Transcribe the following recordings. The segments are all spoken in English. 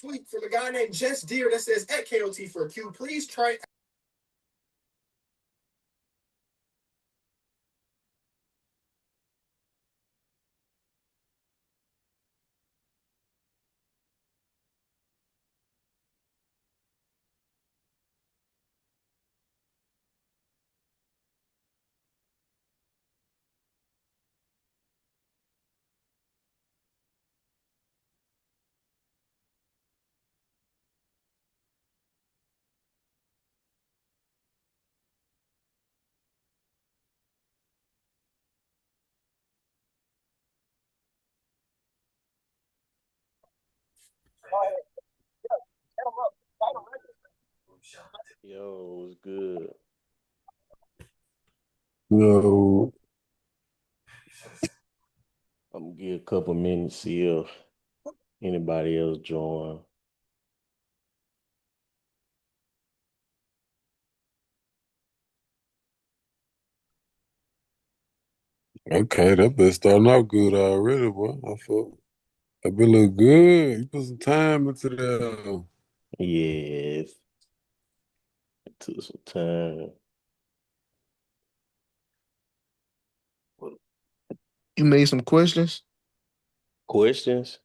tweet from a guy named Jess Deer that says at KOT for a Q, please try. Yo, it's good. Yo, I'm gonna give a couple minutes, see if anybody else join. okay, that been starting out good already, boy. I thought that been look good. You put some time into that. Yes, it took some time. You made some questions. Questions?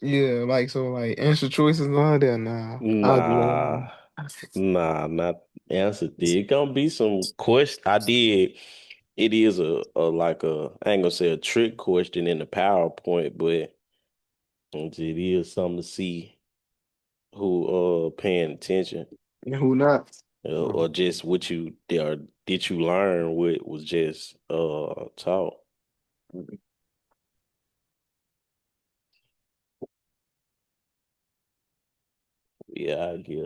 Yeah, like so, like answer choices and all that. Nah, I'll do Nah, that. not answered. It gonna be some question. I did. It is a like a I ain't gonna say a trick question in the PowerPoint, but it is something to see who paying attention. And who not? Or just what you did or did you learn what was just taught. Yeah, I get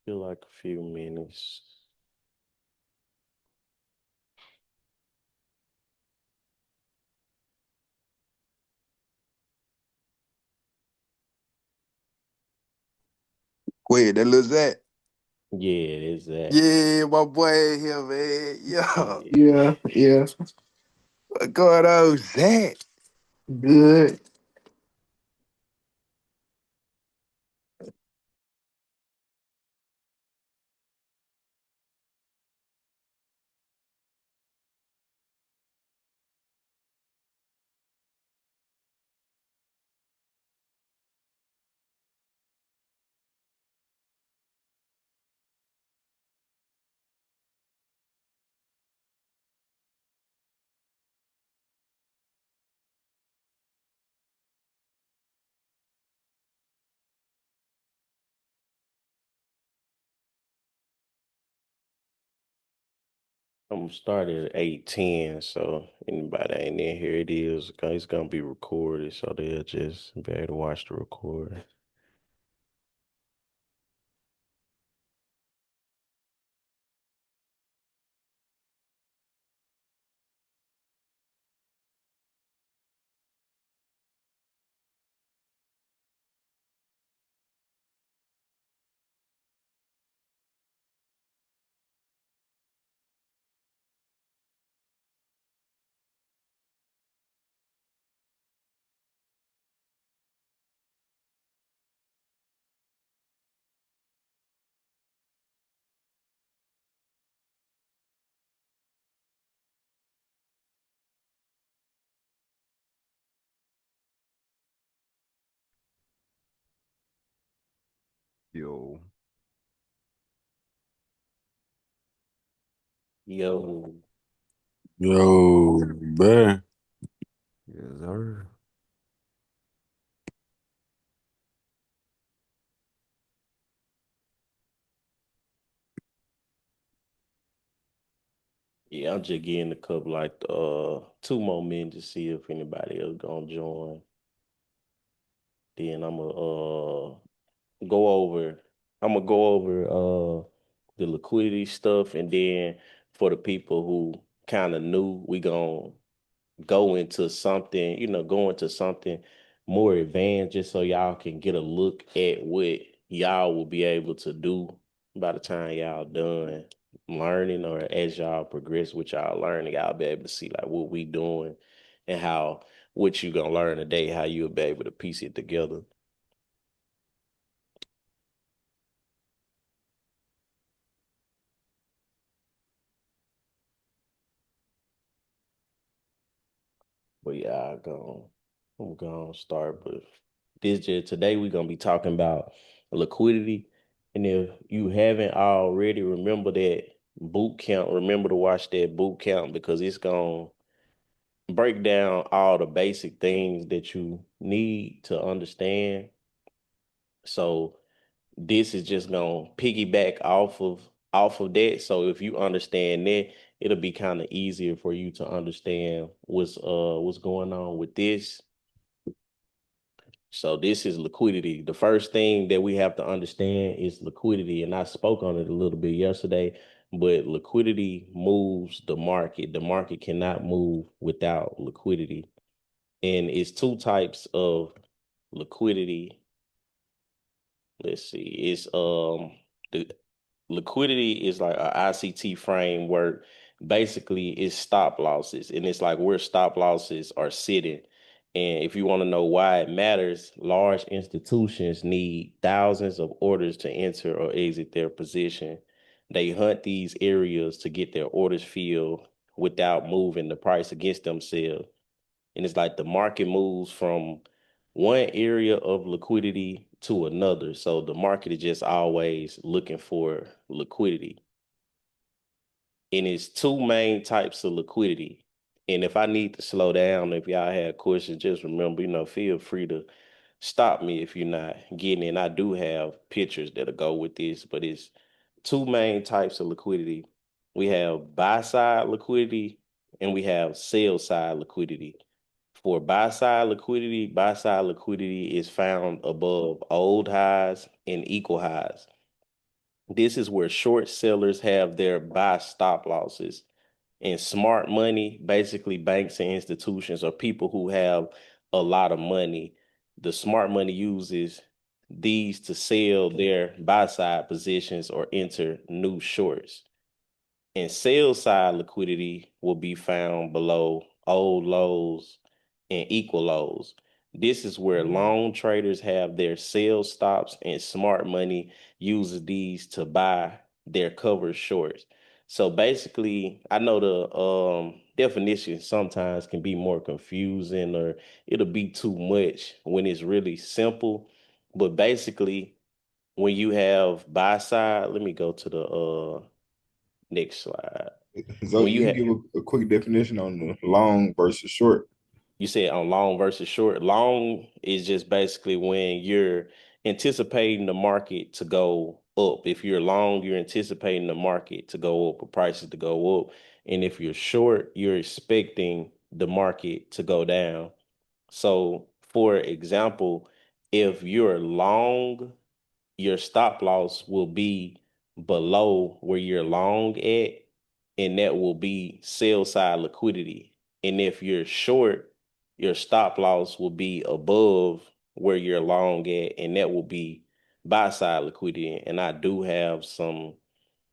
feel like a few minutes. Wait, that little Zach. Yeah, it's that. Yeah, my boy here, man. Yo, Yeah. Yeah, yeah, what going on, Zach? good. I'm gonna start at 8:10, so anybody ain't in here, it is. It's gonna be recorded, so they'll just be able to watch the recording. Yo, Yo, Yo, man. yes, sir. yeah, I'm just getting a couple like 2 more minutes to see if anybody else gonna join. Then go over I'm gonna go over the liquidity stuff, and then for the people who kind of new, we gonna go into something more advanced just so y'all can get a look at what y'all will be able to do by the time y'all done. learning, or as y'all progress with y'all learning, y'all be able to see like what we doing and how what you gonna learn today, how you'll be able to piece it together. But yeah, I'm gonna start with this. Just today we're gonna be talking about liquidity. And if you haven't already, remember that boot camp. Remember to watch that boot camp because it's gonna break down all the basic things that you need to understand. So this is just gonna piggyback off of that. So if you understand that, it'll be kind of easier for you to understand what's going on with this. So this is liquidity. The first thing that we have to understand is liquidity. And I spoke on it a little bit yesterday, but liquidity moves the market. The market cannot move without liquidity. And it's two types of liquidity. Let's see. It's the liquidity is like a ICT framework. Basically, it's stop losses, and it's like where stop losses are sitting. And if you want to know why it matters, large institutions need thousands of orders to enter or exit their position. They hunt these areas to get their orders filled without moving the price against themselves. And it's like the market moves from one area of liquidity to another. So the market is just always looking for liquidity. And it's two main types of liquidity. And if I need to slow down, if y'all have questions, just remember, feel free to stop me if you're not getting it. And I do have pictures that'll go with this, but it's two main types of liquidity. We have buy side liquidity and we have sell side liquidity. For buy side liquidity is found above old highs and equal highs. This is where short sellers have their buy stop losses. And smart money, basically banks and institutions or people who have a lot of money, the smart money uses these to sell their buy side positions or enter new shorts. And sell side liquidity will be found below old lows and equal lows. This is where long traders have their sell stops and smart money uses these to buy their cover shorts. So basically, I know the definition sometimes can be more confusing or it'll be too much when it's really simple. But basically, when you have buy side, let me go to the next slide. So When you you can have give a quick definition on the long versus short. You said on long versus short. Long is just basically when you're anticipating the market to go up. If you're long, you're anticipating the market to go up or prices to go up. And if you're short, you're expecting the market to go down. So, for example, if you're long, your stop loss will be below where you're long at, and that will be sell side liquidity. And if you're short, your stop loss will be above where you're long at, and that will be buy side liquidity. And I do have some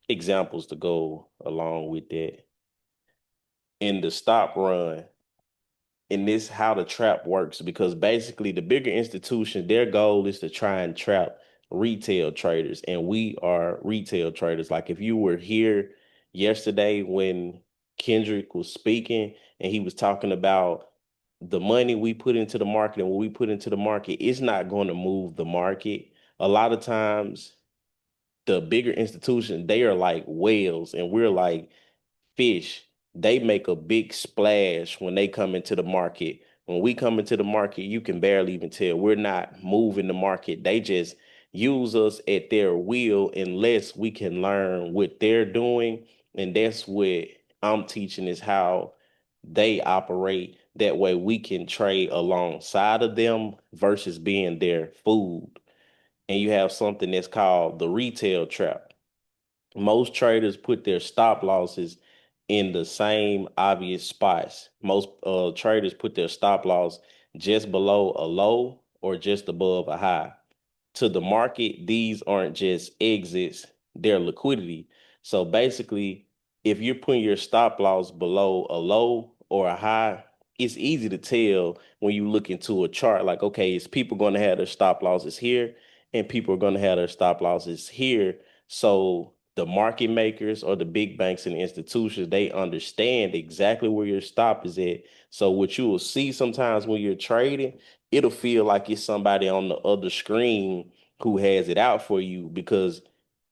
examples to go along with that. In the stop run, and this how the trap works because basically the bigger institutions, their goal is to try and trap retail traders, and we are retail traders. Like if you were here yesterday when Kendrick was speaking and he was talking about the money we put into the market and what we put into the market, it's not going to move the market. A lot of times the bigger institutions, they are like whales and we're like fish. They make a big splash when they come into the market. When we come into the market, you can barely even tell. We're not moving the market. They just use us at their will unless we can learn what they're doing. And that's what I'm teaching is how they operate. That way we can trade alongside of them versus being their food. And you have something that's called the retail trap. Most traders put their stop losses in the same obvious spots. Most traders put their stop loss just below a low or just above a high. To the market, these aren't just exits, they're liquidity. So basically, if you're putting your stop loss below a low or a high, it's easy to tell when you look into a chart. Like, okay, is people going to have their stop losses here, and people are going to have their stop losses here. So the market makers or the big banks and institutions, they understand exactly where your stop is at. So what you will see sometimes when you're trading, it'll feel like it's somebody on the other screen who has it out for you, because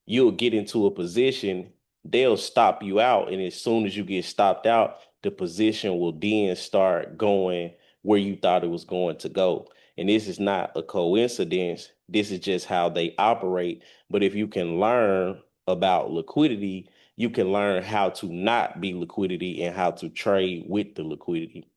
you'll get into a position, they'll stop you out. And as soon as you get stopped out, the position will then start going where you thought it was going to go. And this is not a coincidence. This is just how they operate. But if you can learn about liquidity, you can learn how to not be liquidity and how to trade with the liquidity.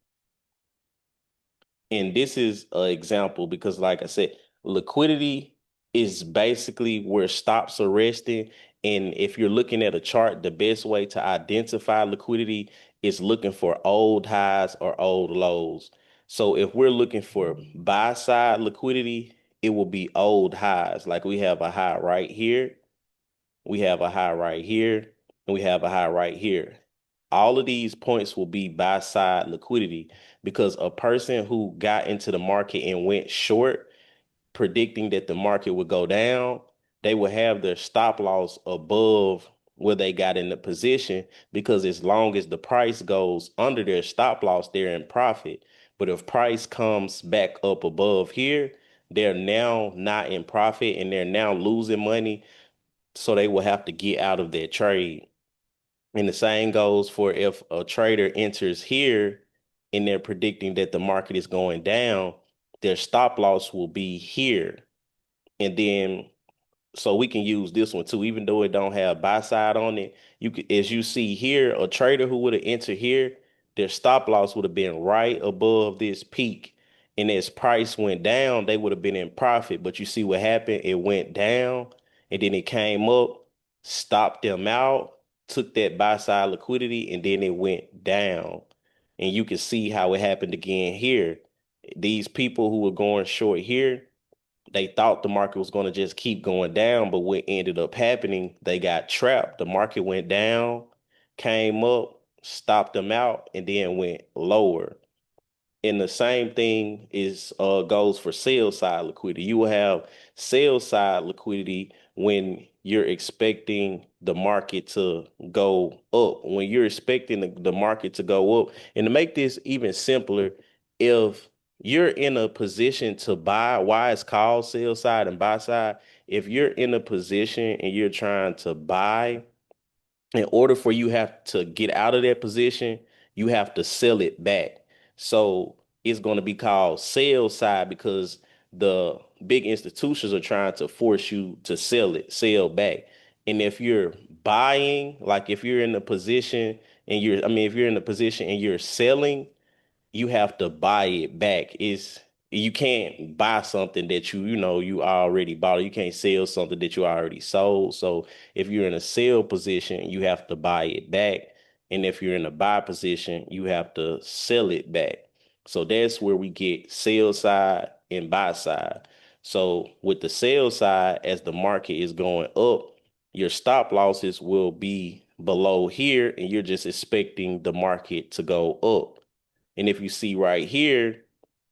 And this is an example because, like I said, liquidity is basically where stops are resting. And if you're looking at a chart, the best way to identify liquidity is looking for old highs or old lows. So if we're looking for buy side liquidity, it will be old highs. Like we have a high right here, we have a high right here, and we have a high right here. All of these points will be buy side liquidity, because a person who got into the market and went short, predicting that the market would go down, they will have their stop loss above where they got in the position, because as long as the price goes under their stop loss, they're in profit. But if price comes back up above here, they're now not in profit and they're now losing money, so they will have to get out of their trade. And the same goes for if a trader enters here and they're predicting that the market is going down, their stop loss will be here. And then so we can use this one too, even though it don't have buy side on it. You could, as you see here, a trader who would have entered here, their stop loss would have been right above this peak. And as price went down, they would have been in profit. But you see what happened? It went down and then it came up, stopped them out, took that buy side liquidity, and then it went down. And you can see how it happened again here. These people who were going short here, they thought the market was going to just keep going down, but what ended up happening, they got trapped. The market went down, came up, stopped them out, and then went lower. And the same thing is goes for sell side liquidity. You will have sell side liquidity when you're expecting the market to go up. When you're expecting the market to go up. And to make this even simpler, if you're in a position to buy, why it's called sell side and buy side, if you're in a position and you're trying to buy, in order for you have to get out of that position, you have to sell it back. So it's going to be called sell side, because the big institutions are trying to force you to sell it, sell back. And if you're buying, like if you're in a position and if you're in a position and you're selling, you have to buy it back. It's You can't buy something that you already bought. You can't sell something that you already sold. So if you're in a sell position, you have to buy it back. And if you're in a buy position, you have to sell it back. So that's where we get sell side and buy side. So with the sell side, as the market is going up, your stop losses will be below here, and you're just expecting the market to go up. And if you see right here,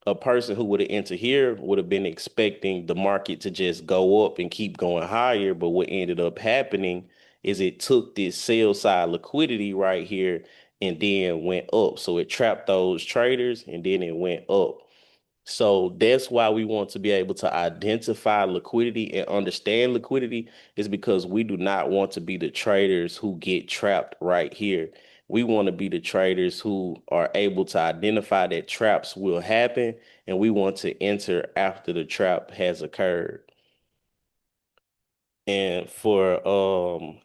a person who would have entered here would have been expecting the market to just go up and keep going higher. But what ended up happening is it took this sell side liquidity right here and then went up. So it trapped those traders and then it went up. So that's why we want to be able to identify liquidity and understand liquidity, is because we do not want to be the traders who get trapped right here. We want to be the traders who are able to identify that traps will happen, and we want to enter after the trap has occurred. And for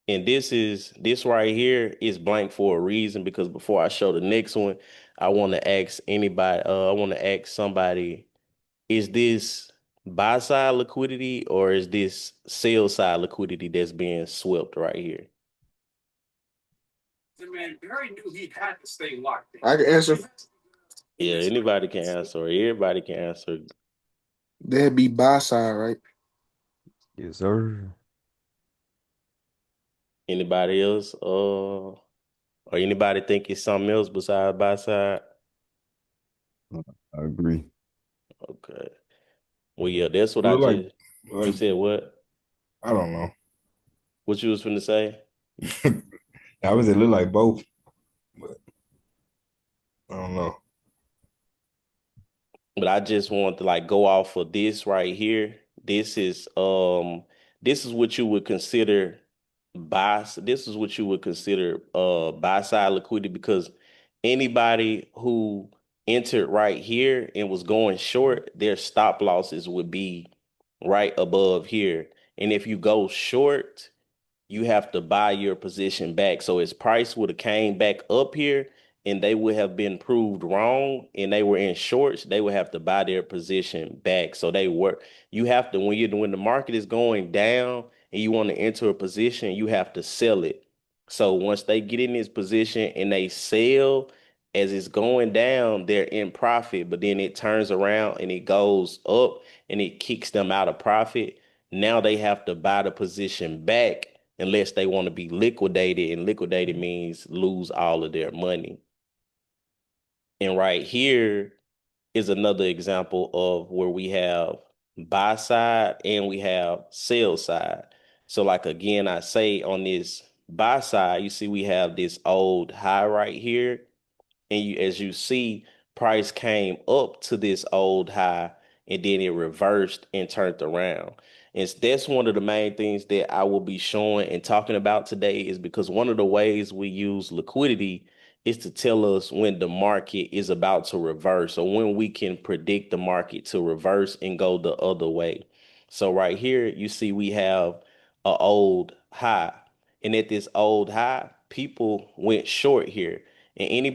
and this right here is blank for a reason, because before I show the next one, I want to ask anybody, I want to ask somebody, is this buy side liquidity or is this sell side liquidity that's being swept right here? I can answer. Yeah, anybody can answer. Everybody can answer. That'd be buy side, right? Yes, sir. Anybody else? Or anybody think it's something else besides buy side? I agree. Okay. Well, yeah, that's what I Look just. You like said what? I don't know. What you was finna say? I was it look like both, but I don't know. But I just want to like go off of this right here. This is what you would consider this is what you would consider buy side liquidity because anybody who entered right here and was going short, their stop losses would be right above here. And if you go short, you have to buy your position back. So its price would have came back up here and they would have been proved wrong and they were in shorts, they would have to buy their position back. So you have to when the market is going down and you want to enter a position, you have to sell it. So once they get in this position and they sell as it's going down, they're in profit, but then it turns around and it goes up and it kicks them out of profit. Now they have to buy the position back unless they want to be liquidated, and liquidated means lose all of their money. And right here is another example of where we have buy side and we have sell side. So like again, I say on this buy side, you see we have this old high right here and as you see, price came up to this old high and then it reversed and turned around. And that's one of the main things that I will be showing and talking about today is because one of the ways we use liquidity is to tell us when the market is about to reverse or when we can predict the market to reverse and go the other way. So right here, you see we have a old high. And at this old high, people went short here. And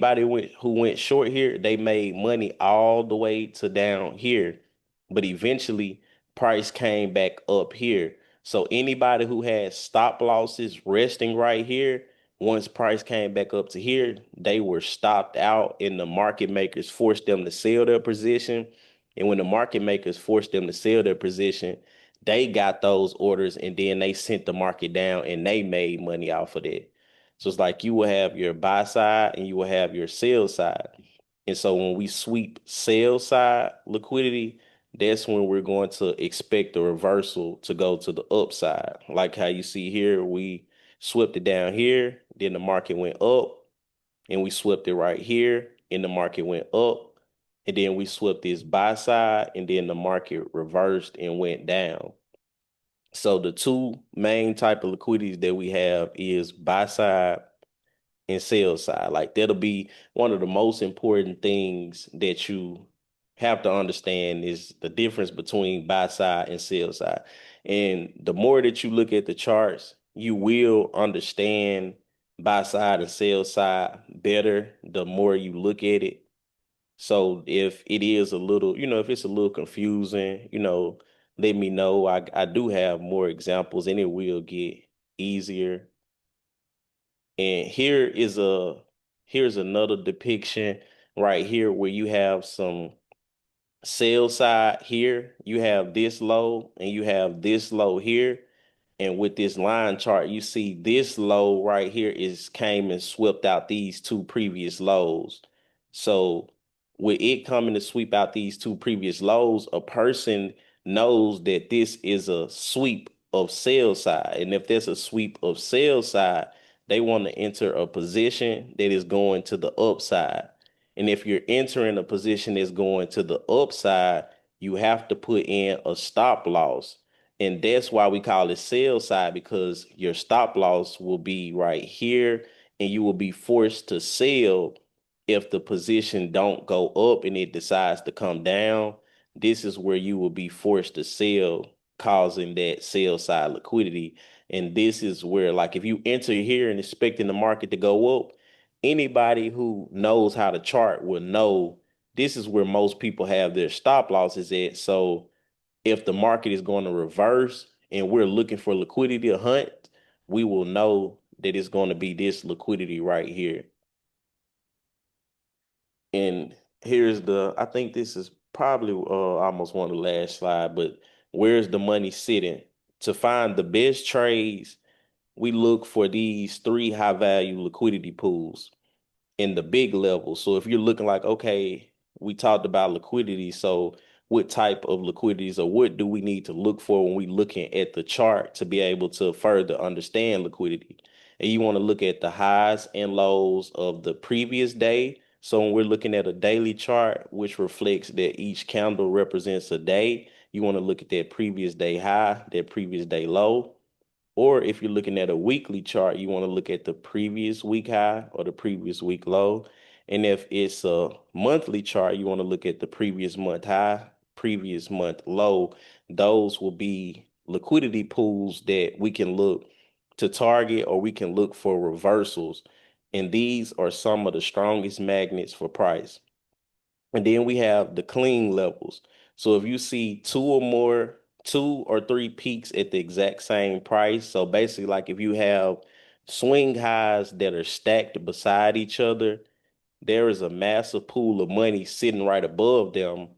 who went short here, they made money all the way to down here. But eventually, price came back up here. So anybody who had stop losses resting right here, once price came back up to here, they were stopped out and the market makers forced them to sell their position. And when the market makers forced them to sell their position, they got those orders and then they sent the market down and they made money off of that. So it's like you will have your buy side and you will have your sell side. And so when we sweep sell side liquidity, that's when we're going to expect the reversal to go to the upside. Like how you see here, we swept it down here, then the market went up, and we swept it right here, and the market went up, and then we swept this buy side, and then the market reversed and went down. So the two main type of liquidities that we have is buy side and sales side. Like that'll be one of the most important things that you have to understand is the difference between buy side and sell side. And the more that you look at the charts, you will understand buy side and sell side better the more you look at it. So if it is a little, if it's a little confusing, let me know. I do have more examples and it will get easier. And here's another depiction right here where you have some sell side here. You have this low and you have this low here. And with this line chart, you see this low right here is came and swept out these two previous lows. So with it coming to sweep out these two previous lows, a person knows that this is a sweep of sell side. And if there's a sweep of sell side, they want to enter a position that is going to the upside. And if you're entering a position that's going to the upside, you have to put in a stop loss. And that's why we call it sell side because your stop loss will be right here and you will be forced to sell if the position don't go up and it decides to come down. This is where you will be forced to sell, causing that sell side liquidity. And this is where, like, if you enter here and expecting the market to go up, anybody who knows how to chart will know this is where most people have their stop losses at. So if the market is going to reverse and we're looking for liquidity to hunt, we will know that it's going to be this liquidity right here. And I think this is probably almost one of the last slide, but where's the money sitting? To find the best trades, we look for these three high value liquidity pools in the big level. So if you're looking like, okay, we talked about liquidity, so what type of liquidities or what do we need to look for when we looking at the chart to be able to further understand liquidity? And you want to look at the highs and lows of the previous day. So when we're looking at a daily chart, which reflects that each candle represents a day, you want to look at that previous day high, that previous day low. Or if you're looking at a weekly chart, you want to look at the previous week high or the previous week low. And if it's a monthly chart, you want to look at the previous month high, previous month low. Those will be liquidity pools that we can look to target or we can look for reversals. And these are some of the strongest magnets for price. And then we have the clean levels. So if you see two or three peaks at the exact same price, so basically like if you have swing highs that are stacked beside each other, there is a massive pool of money sitting right above them,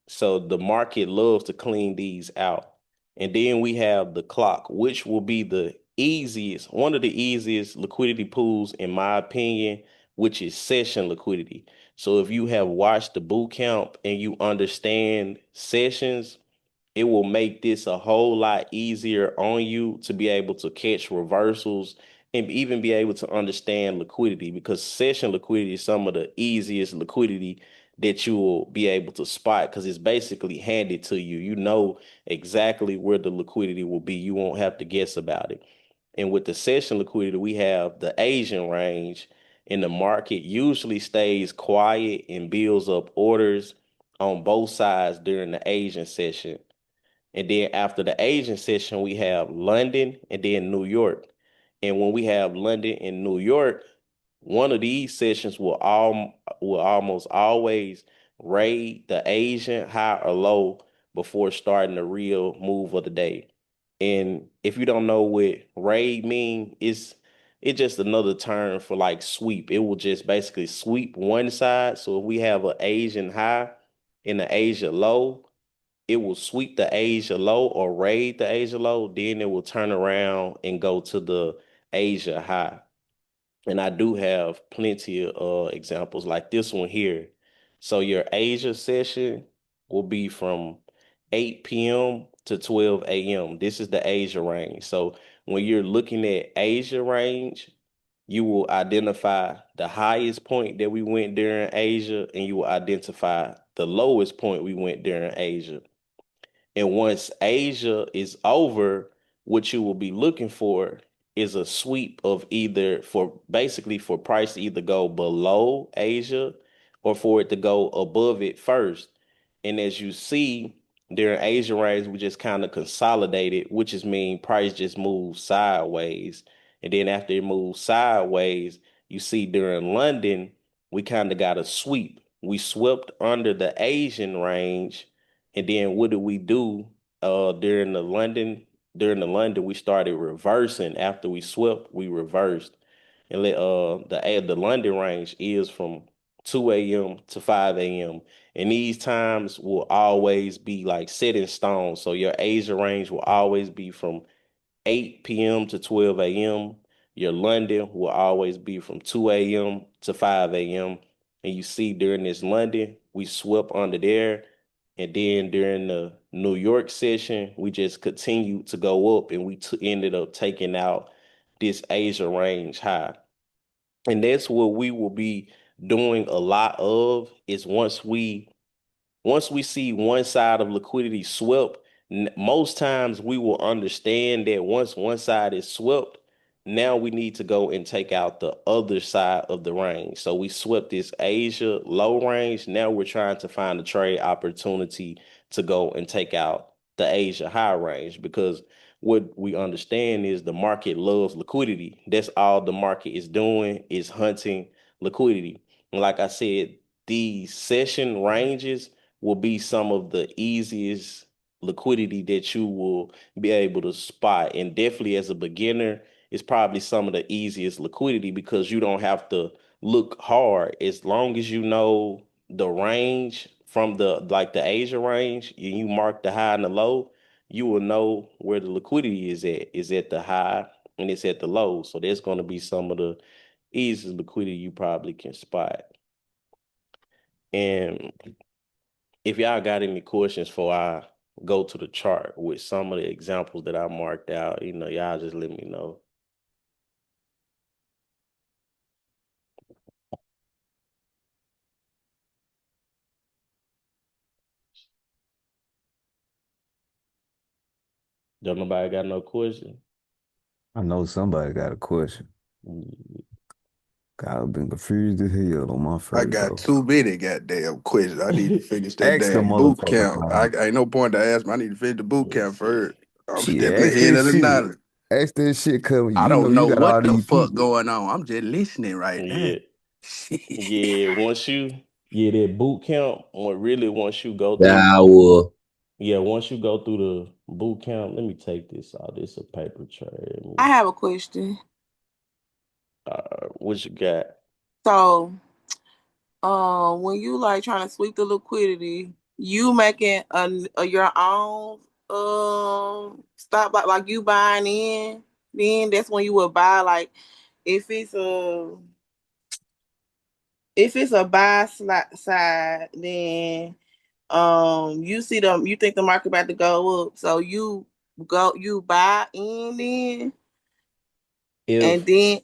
so the market loves to clean these out. And then we have the clock, which will be one of the easiest liquidity pools, in my opinion, which is session liquidity. So if you have watched the boot camp and you understand sessions, it will make this a whole lot easier on you to be able to catch reversals and even be able to understand liquidity, because session liquidity is some of the easiest liquidity that you will be able to spot because it's basically handed to you. You know exactly where the liquidity will be. You won't have to guess about it. And with the session liquidity, we have the Asian range, and the market usually stays quiet and builds up orders on both sides during the Asian session. And then after the Asian session, we have London and then New York. And when we have London and New York, one of these sessions will almost always raid the Asian high or low before starting the real move of the day. And if you don't know what raid mean, it's just another term for like sweep. It will just basically sweep one side. So if we have an Asian high and an Asia low, it will sweep the Asia low or raid the Asia low, then it will turn around and go to the Asia high. And I do have plenty of examples like this one here. So your Asia session will be from 8 p.m. to 12 a.m. This is the Asia range. So when you're looking at Asia range, you will identify the highest point that we went during Asia, and you will identify the lowest point we went during Asia. And once Asia is over, what you will be looking for is a sweep of either for basically for price to either go below Asia or for it to go above it first. And as you see, during Asia range, we just kind of consolidated, which is mean price just moves sideways. And then after it moves sideways, you see during London, we kind of got a sweep. We swept under the Asian range, and then what did we do during the London? During the London, we started reversing. After we swept, we reversed. And the London range is from 2 a.m. to 5 a.m. And these times will always be like set in stone. So your Asia range will always be from 8 p.m. to 12 a.m. Your London will always be from 2 a.m. to 5 a.m. And you see during this London, we swept under there. And then during the New York session, we just continued to go up and we ended up taking out this Asia range high. And that's what we will be doing a lot of is once we see one side of liquidity swept, most times we will understand that once one side is swept, now we need to go and take out the other side of the range. So we swept this Asia low range. Now we're trying to find a trade opportunity to go and take out the Asia high range, because what we understand is the market loves liquidity. That's all the market is doing, is hunting liquidity. And like I said, these session ranges will be some of the easiest liquidity that you will be able to spot. And definitely as a beginner, it's probably some of the easiest liquidity because you don't have to look hard. As long as you know the range from the Asia range, and you mark the high and the low, you will know where the liquidity is at the high and it's at the low. So that's going to be some of the easiest liquidity you probably can spot. And if y'all got any questions before I go to the chart with some of the examples that I marked out, y'all just let me know. Don't nobody got no question? I know somebody got a question. Mm. I've been confused as hell on my I first got go. too many goddamn questions. I need to finish that Ask the damn boot motherfucker, camp. I man. ain't no point to ask me. I need to finish the boot camp Let's see. first. I'm Shit, stepping ask ahead that of the shit. night. Ask that shit, cause I you know don't you know got all what the these fuck people. going on. I'm just listening right now. Yeah. Yeah, that boot camp, once you go through, Yeah, I will. yeah, once you go through the boot camp, let me take this out. This a paper tray. I have a question. What you got? So, when you like trying to sweep the liquidity, you making your own stop like you buying in, then that's when you would buy like if it's a buy side, then you think the market about to go up, so you buy in then, and If then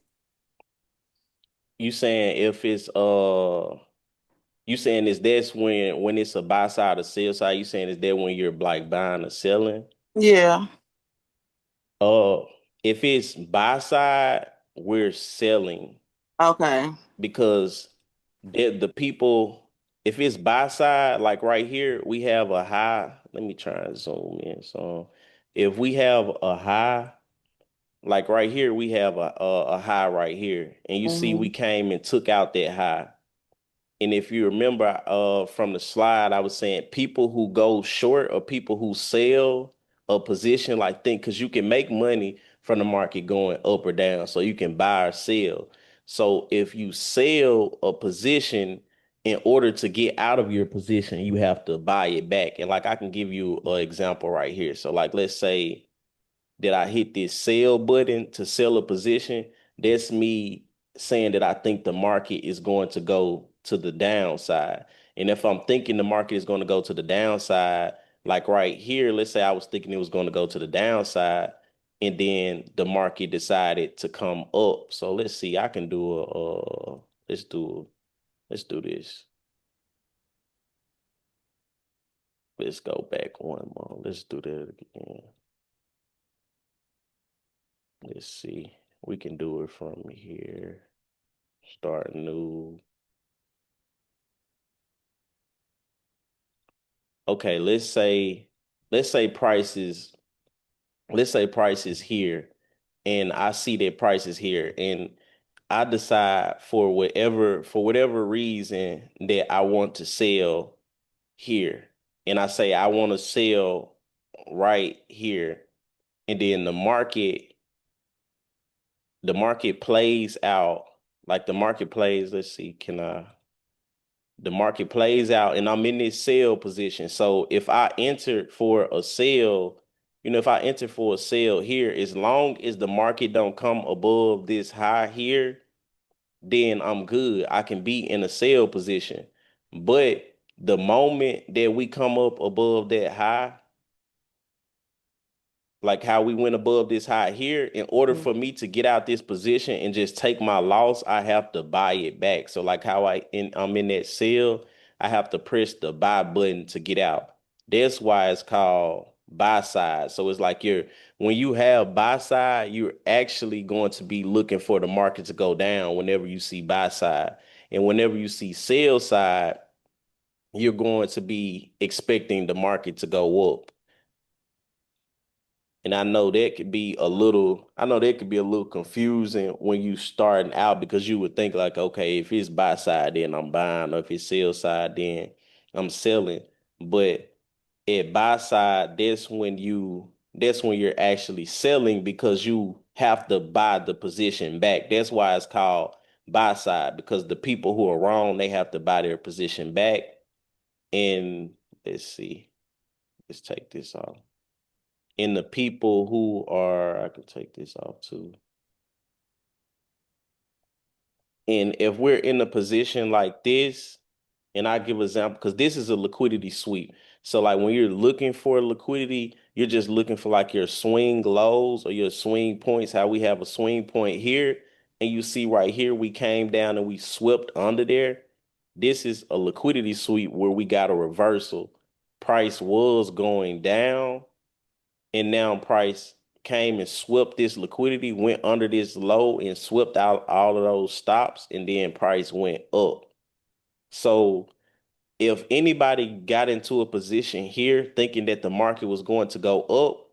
you saying if it's you saying is that's when it's a buy side or sell side, you saying is that when you're like buying or selling? yeah, Uh if it's buy side, we're selling okay, because the people, if it's buy side, like right here, we have a high. Let me try and zoom in. So if we have a high, like right here, we have a high right here, and you see we mm-hmm. came and took out that high. And if you remember from the slide, I was saying people who go short or people who sell a position, like think, because you can make money from the market going up or down. So you can buy or sell. So if you sell a position, in order to get out of your position, you have to buy it back. And like I can give you an example right here. So like let's say that I hit this sell button to sell a position, that's me saying that I think the market is going to go to the downside. And if I'm thinking the market is going to go to the downside, like right here, let's say I was thinking it was going to go to the downside, and then the market decided to come up. So let's see, I can do let's do this. Let's go back one more. Let's do that again. Let's see. We can do it from here. Start new. Okay, let's say prices, let's say prices here, and I see that prices here, and I decide for whatever reason that I want to sell here. And I say I want to sell right here. And then the market plays out, like the market plays, let's see, the market plays out and I'm in this sell position. So if I enter for a sell, if I enter for a sell here, as long as the market don't come above this high here, then I'm good. I can be in a sell position. But the moment that we come up above that high, like how we went above this high here, in order for me to get out this position and just take my loss, I have to buy it back. So like how I'm in that sell, I have to press the buy button to get out. That's why it's called buy side. So it's like when you have buy side, you're actually going to be looking for the market to go down whenever you see buy side. And whenever you see sell side, you're going to be expecting the market to go up. And I know that could be a little confusing when you starting out because you would think like, okay, if it's buy side, then I'm buying, or if it's sell side, then I'm selling. But at buy side, that's when you're actually selling because you have to buy the position back. That's why it's called buy side, because the people who are wrong, they have to buy their position back. And let's see, take this off. And the people who are, I can take this off too. And if we're in a position like this, and I give an example because this is a liquidity sweep. So like when you're looking for liquidity, you're just looking for like your swing lows or your swing points, how we have a swing point here. And you see right here, we came down and we swept under there. This is a liquidity sweep where we got a reversal. Price was going down and now price came and swept this liquidity, went under this low and swept out all of those stops, and then price went up. So if anybody got into a position here thinking that the market was going to go up,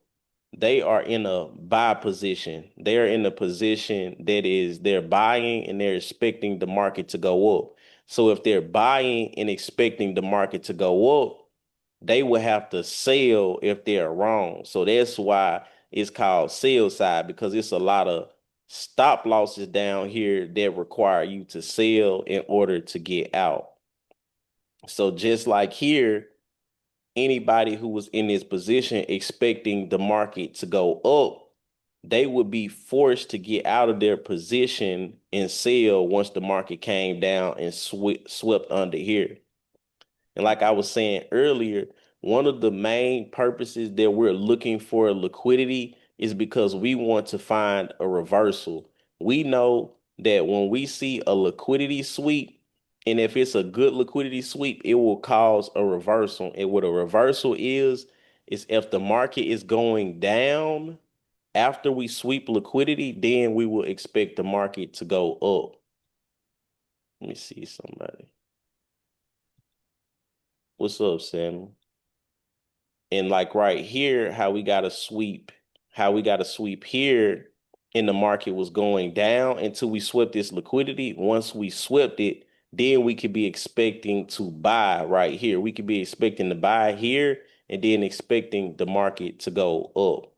they are in a buy position. They're in a position that is they're buying and they're expecting the market to go up. So if they're buying and expecting the market to go up, they will have to sell if they're wrong. So that's why it's called sell side, because it's a lot of stop losses down here that require you to sell in order to get out. So just like here, anybody who was in this position expecting the market to go up, they would be forced to get out of their position and sell once the market came down and swept under here. And like I was saying earlier, one of the main purposes that we're looking for liquidity is because we want to find a reversal. We know that when we see a liquidity sweep, and if it's a good liquidity sweep, it will cause a reversal. And what a reversal is if the market is going down after we sweep liquidity, then we will expect the market to go up. Let me see somebody. What's up, Sam? And like right here, how we got to sweep here, and the market was going down until we swept this liquidity. Once we swept it, then we could be expecting to buy right here. We could be expecting to buy here and then expecting the market to go up.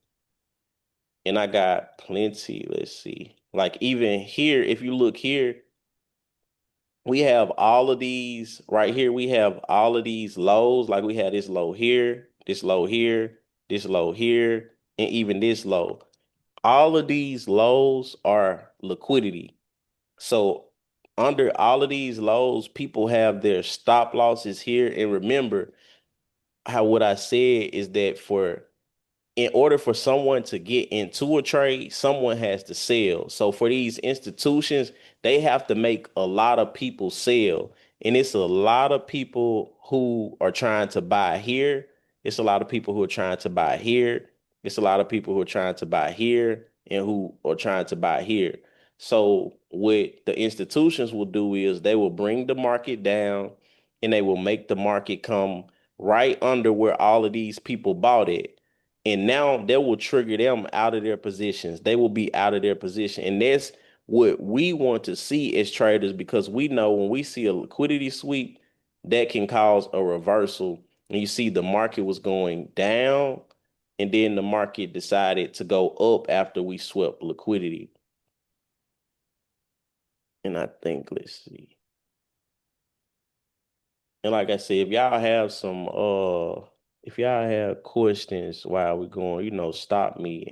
And I got plenty. Let's see. Like even here, if you look here, we have all of these right here. We have all of these lows. Like we had this low here, this low here, this low here, and even this low. All of these lows are liquidity. So under all of these lows, people have their stop losses here. And remember how what I said is that in order for someone to get into a trade, someone has to sell. So for these institutions, they have to make a lot of people sell. And it's a lot of people who are trying to buy here. It's a lot of people who are trying to buy here. It's a lot of people who are trying to buy here and who are trying to buy here. So what the institutions will do is they will bring the market down and they will make the market come right under where all of these people bought it. And now that will trigger them out of their positions. They will be out of their position. And that's what we want to see as traders, because we know when we see a liquidity sweep, that can cause a reversal. And you see the market was going down, and then the market decided to go up after we swept liquidity. And I think, let's see. And like I said, if y'all have questions while we're going, stop me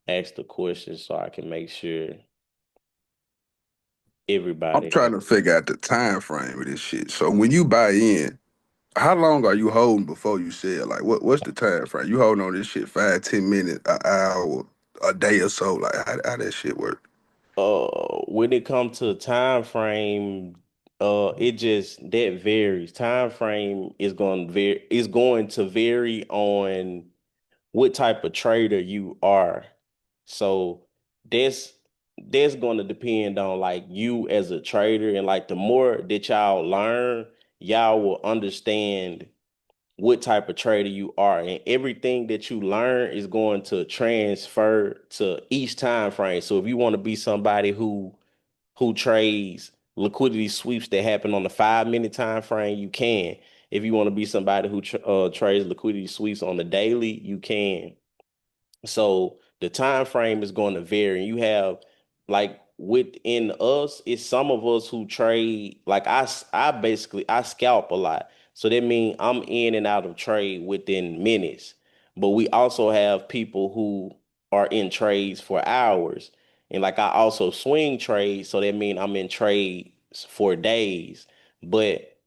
and ask the question so I can make sure I'm everybody trying has. to figure out the time frame of this shit. So when you buy in, how long are you holding before you sell? Like what's the time frame? You holding on this shit 5, 10 minutes, an hour, a day or so? Like how that shit work? When it comes to time frame, it just that varies. Time frame is going to vary on what type of trader you are. So that's that's going to depend on like you as a trader, and like the more that y'all learn, y'all will understand what type of trader you are, and everything that you learn is going to transfer to each time frame. So if you want to be somebody who trades liquidity sweeps that happen on the 5 minute time frame, you can. If you want to be somebody who trades liquidity sweeps on the daily, you can. So the time frame is going to vary. You have like within us, it's some of us who trade like I basically I scalp a lot. So that means I'm in and out of trade within minutes. But we also have people who are in trades for hours. And like I also swing trade, so that means I'm in trades for days. But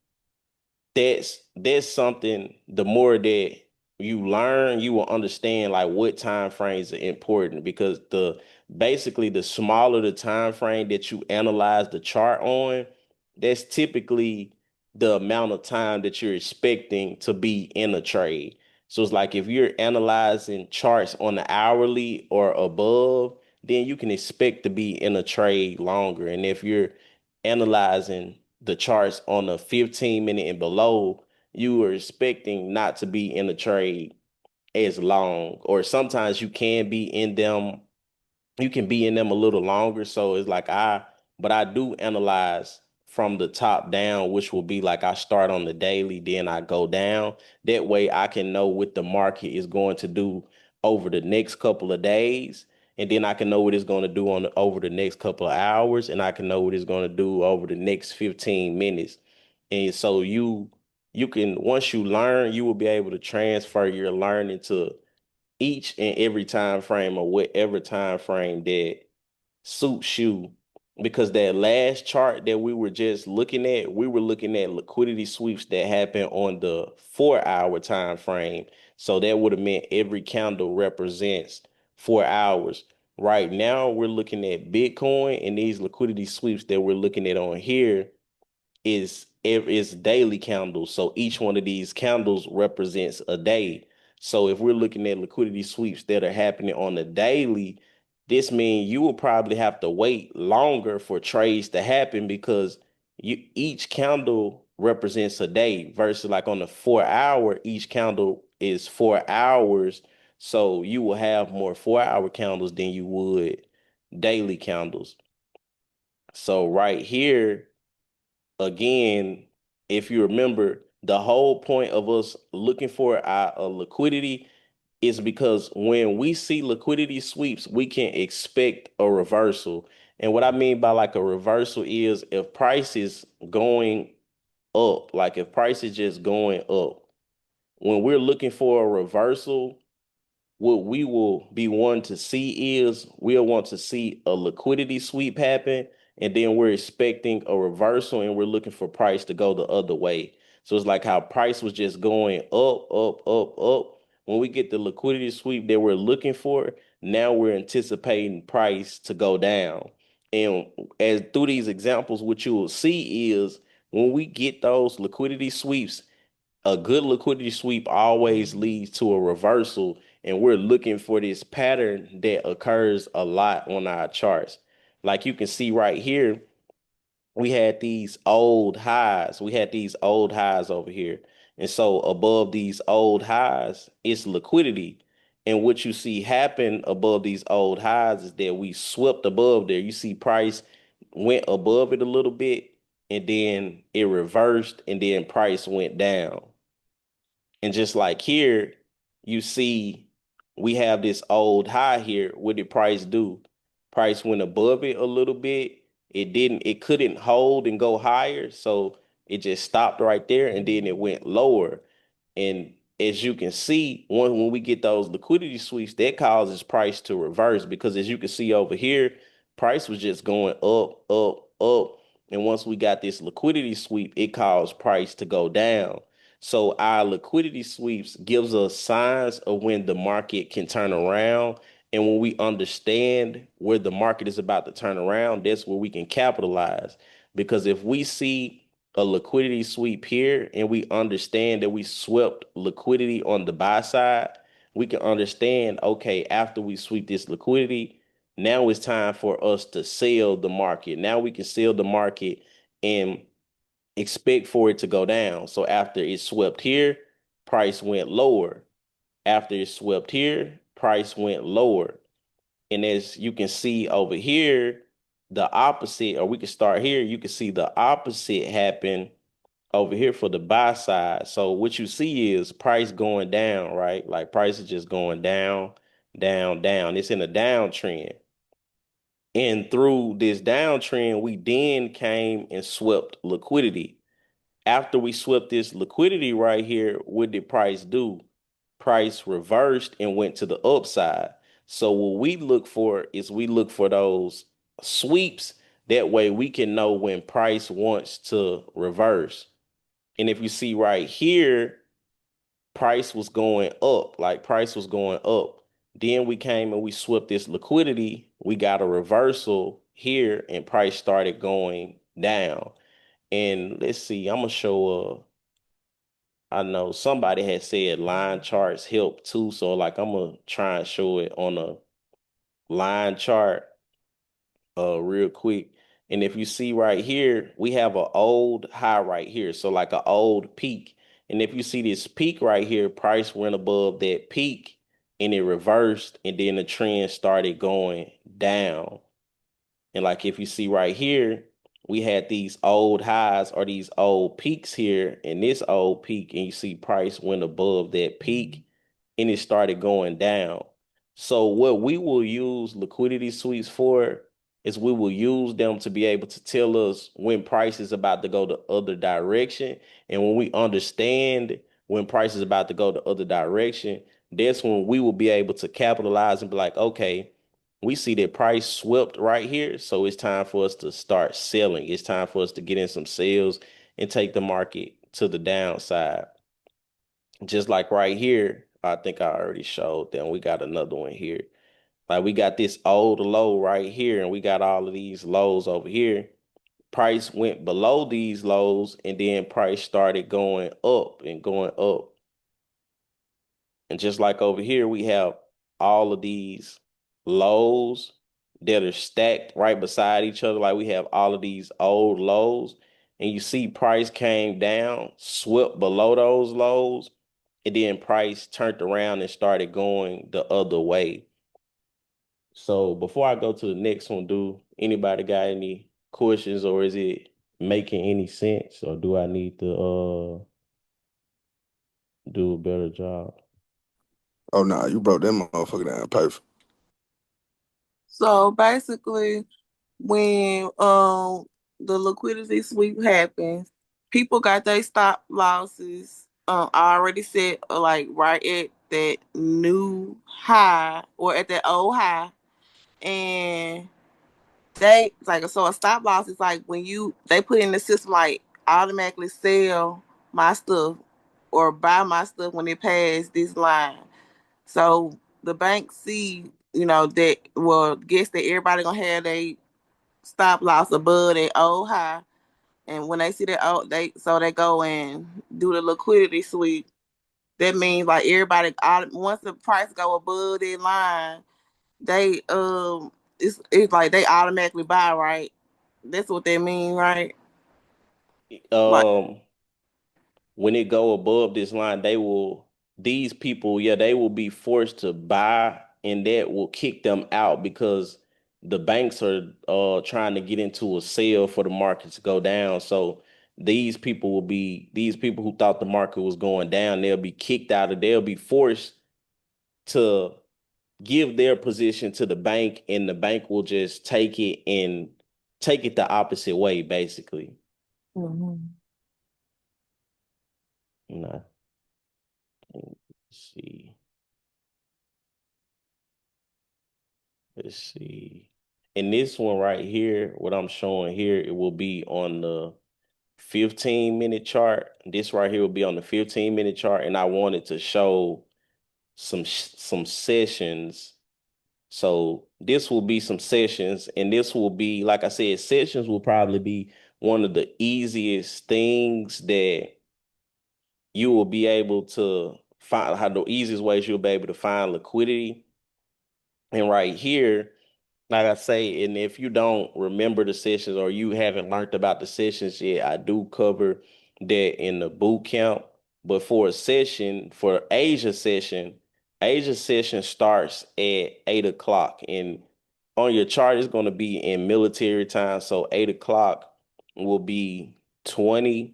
that's something, the more that you learn, you will understand like what time frames are important, because basically the smaller the time frame that you analyze the chart on, that's typically the amount of time that you're expecting to be in a trade. So it's like if you're analyzing charts on the hourly or above, then you can expect to be in a trade longer. And if you're analyzing the charts on the 15-minute and below, you are expecting not to be in the trade as long. Or sometimes you can be in them a little longer. So it's like but I do analyze from the top down, which will be like I start on the daily, then I go down. That way I can know what the market is going to do over the next couple of days. And then I can know what it's going to do over the next couple of hours. And I can know what it's going to do over the next 15 minutes. And so you can, once you learn, you will be able to transfer your learning to each and every time frame, or whatever time frame that suits you. Because that last chart that we were just looking at, we were looking at liquidity sweeps that happen on the 4 hour time frame. So that would have meant every candle represents 4 hours. Right now, we're looking at Bitcoin, and these liquidity sweeps that we're looking at on here is daily candles. So each one of these candles represents a day. So if we're looking at liquidity sweeps that are happening on the daily, this means you will probably have to wait longer for trades to happen, because each candle represents a day, versus like on the 4 hour, each candle is 4 hours. So you will have more 4 hour candles than you would daily candles. So right here, again, if you remember, the whole point of us looking for a liquidity is because when we see liquidity sweeps, we can expect a reversal. And what I mean by like a reversal is if price is going up, like if price is just going up, when we're looking for a reversal, what we will be wanting to see is we'll want to see a liquidity sweep happen, and then we're expecting a reversal, and we're looking for price to go the other way. So it's like how price was just going up, up, up, up. When we get the liquidity sweep that we're looking for, now we're anticipating price to go down. And as through these examples, what you will see is when we get those liquidity sweeps, a good liquidity sweep always leads to a reversal, and we're looking for this pattern that occurs a lot on our charts. Like you can see right here, we had these old highs. We had these old highs over here. And so above these old highs, it's liquidity. And what you see happen above these old highs is that we swept above there. You see price went above it a little bit, and then it reversed, and then price went down. And just like here, you see we have this old high here. What did price do? Price went above it a little bit. It couldn't hold and go higher. So it just stopped right there, and then it went lower. And as you can see, when we get those liquidity sweeps, that causes price to reverse, because as you can see over here, price was just going up, up, up. And once we got this liquidity sweep, it caused price to go down. So our liquidity sweeps gives us signs of when the market can turn around. And when we understand where the market is about to turn around, that's where we can capitalize. Because if we see a liquidity sweep here and we understand that we swept liquidity on the buy side, we can understand, okay, after we sweep this liquidity, now it's time for us to sell the market. Now we can sell the market and expect for it to go down. So after it swept here, price went lower. After it swept here, price went lower. And as you can see over here, the opposite, or we can start here, you can see the opposite happen over here for the buy side. So what you see is price going down, right? Like price is just going down, down, down. It's in a downtrend. And through this downtrend, we then came and swept liquidity. After we swept this liquidity right here, what did price do? Price reversed and went to the upside. So what we look for is we look for those sweeps. That way we can know when price wants to reverse. And if you see right here, price was going up, like price was going up. Then we came and we swept this liquidity. We got a reversal here and price started going down. And let's see, I'm gonna show I know somebody had said line charts help too. So like I'm gonna try and show it on a line chart real quick. And if you see right here, we have an old high right here. So like an old peak. And if you see this peak right here, price went above that peak and it reversed and then the trend started going down. And like if you see right here, we had these old highs or these old peaks here and this old peak, and you see price went above that peak and it started going down. So what we will use liquidity sweeps for is we will use them to be able to tell us when price is about to go the other direction. And when we understand when price is about to go the other direction, that's when we will be able to capitalize and be like, okay, we see that price swept right here. So it's time for us to start selling. It's time for us to get in some sales and take the market to the downside. Just like right here, I think I already showed them. We got another one here. Like we got this old low right here, and we got all of these lows over here. Price went below these lows, and then price started going up and going up. And just like over here, we have all of these lows that are stacked right beside each other. Like we have all of these old lows, and you see price came down, swept below those lows, and then price turned around and started going the other way. So before I go to the next one, do anybody got any questions, or is it making any sense, or do I need to do a better job? Oh nah, you broke that motherfucker down perfect. So basically, when the liquidity sweep happens, people got their stop losses already set, like right at that new high or at that old high, and they like, so a stop loss is like when they put in the system like automatically sell my stuff or buy my stuff when it passed this line. So the bank see, that, well, guess that everybody gonna have they stop loss above that old high. And when they see that old, they go and do the liquidity sweep. That means like everybody, once the price go above that line, they it's like they automatically buy, right? That's what they mean, right? Like, Um, when it go above this line, these people, yeah, they will be forced to buy, and that will kick them out because the banks are trying to get into a sale for the market to go down. So these people who thought the market was going down, they'll be forced to give their position to the bank, and the bank will just take it the opposite way, basically. mhm. You know, let's see. Let's see. In this one right here, what I'm showing here, it will be on the 15-minute chart. This right here will be on the 15-minute chart, and I wanted to show some sessions. So this will be some sessions, and this will be, like I said, sessions will probably be one of the easiest things that you will be able to find, how the easiest ways you'll be able to find liquidity. And right here, like I say, and if you don't remember the sessions or you haven't learned about the sessions yet, I do cover that in the boot camp. But for a session, for Asia session starts at 8 o'clock. And on your chart, it's going to be in military time. So 8 o'clock will be 20.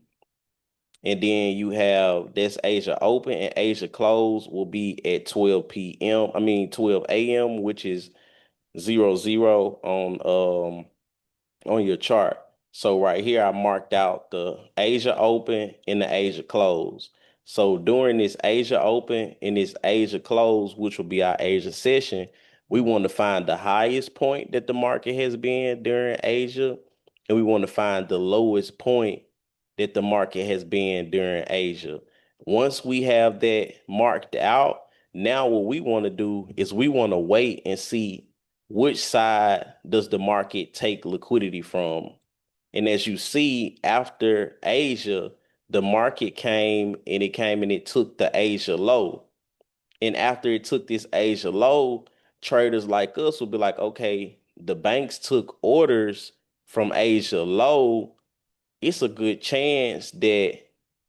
And then you have that's Asia open, and Asia close will be at 12 p.m. I mean 12 a.m., which is 00 on your chart. So right here, I marked out the Asia open and the Asia close. So during this Asia open and this Asia close, which will be our Asia session, We want to find the highest point that the market has been during Asia, and we want to find the lowest point that the market has been during Asia. Once we have that marked out, now what we want to do is we want to wait and see which side does the market take liquidity from. And as you see, after Asia, the market came and it took the Asia low. And after it took this Asia low, traders like us would be like, okay, the banks took orders from Asia low. It's a good chance that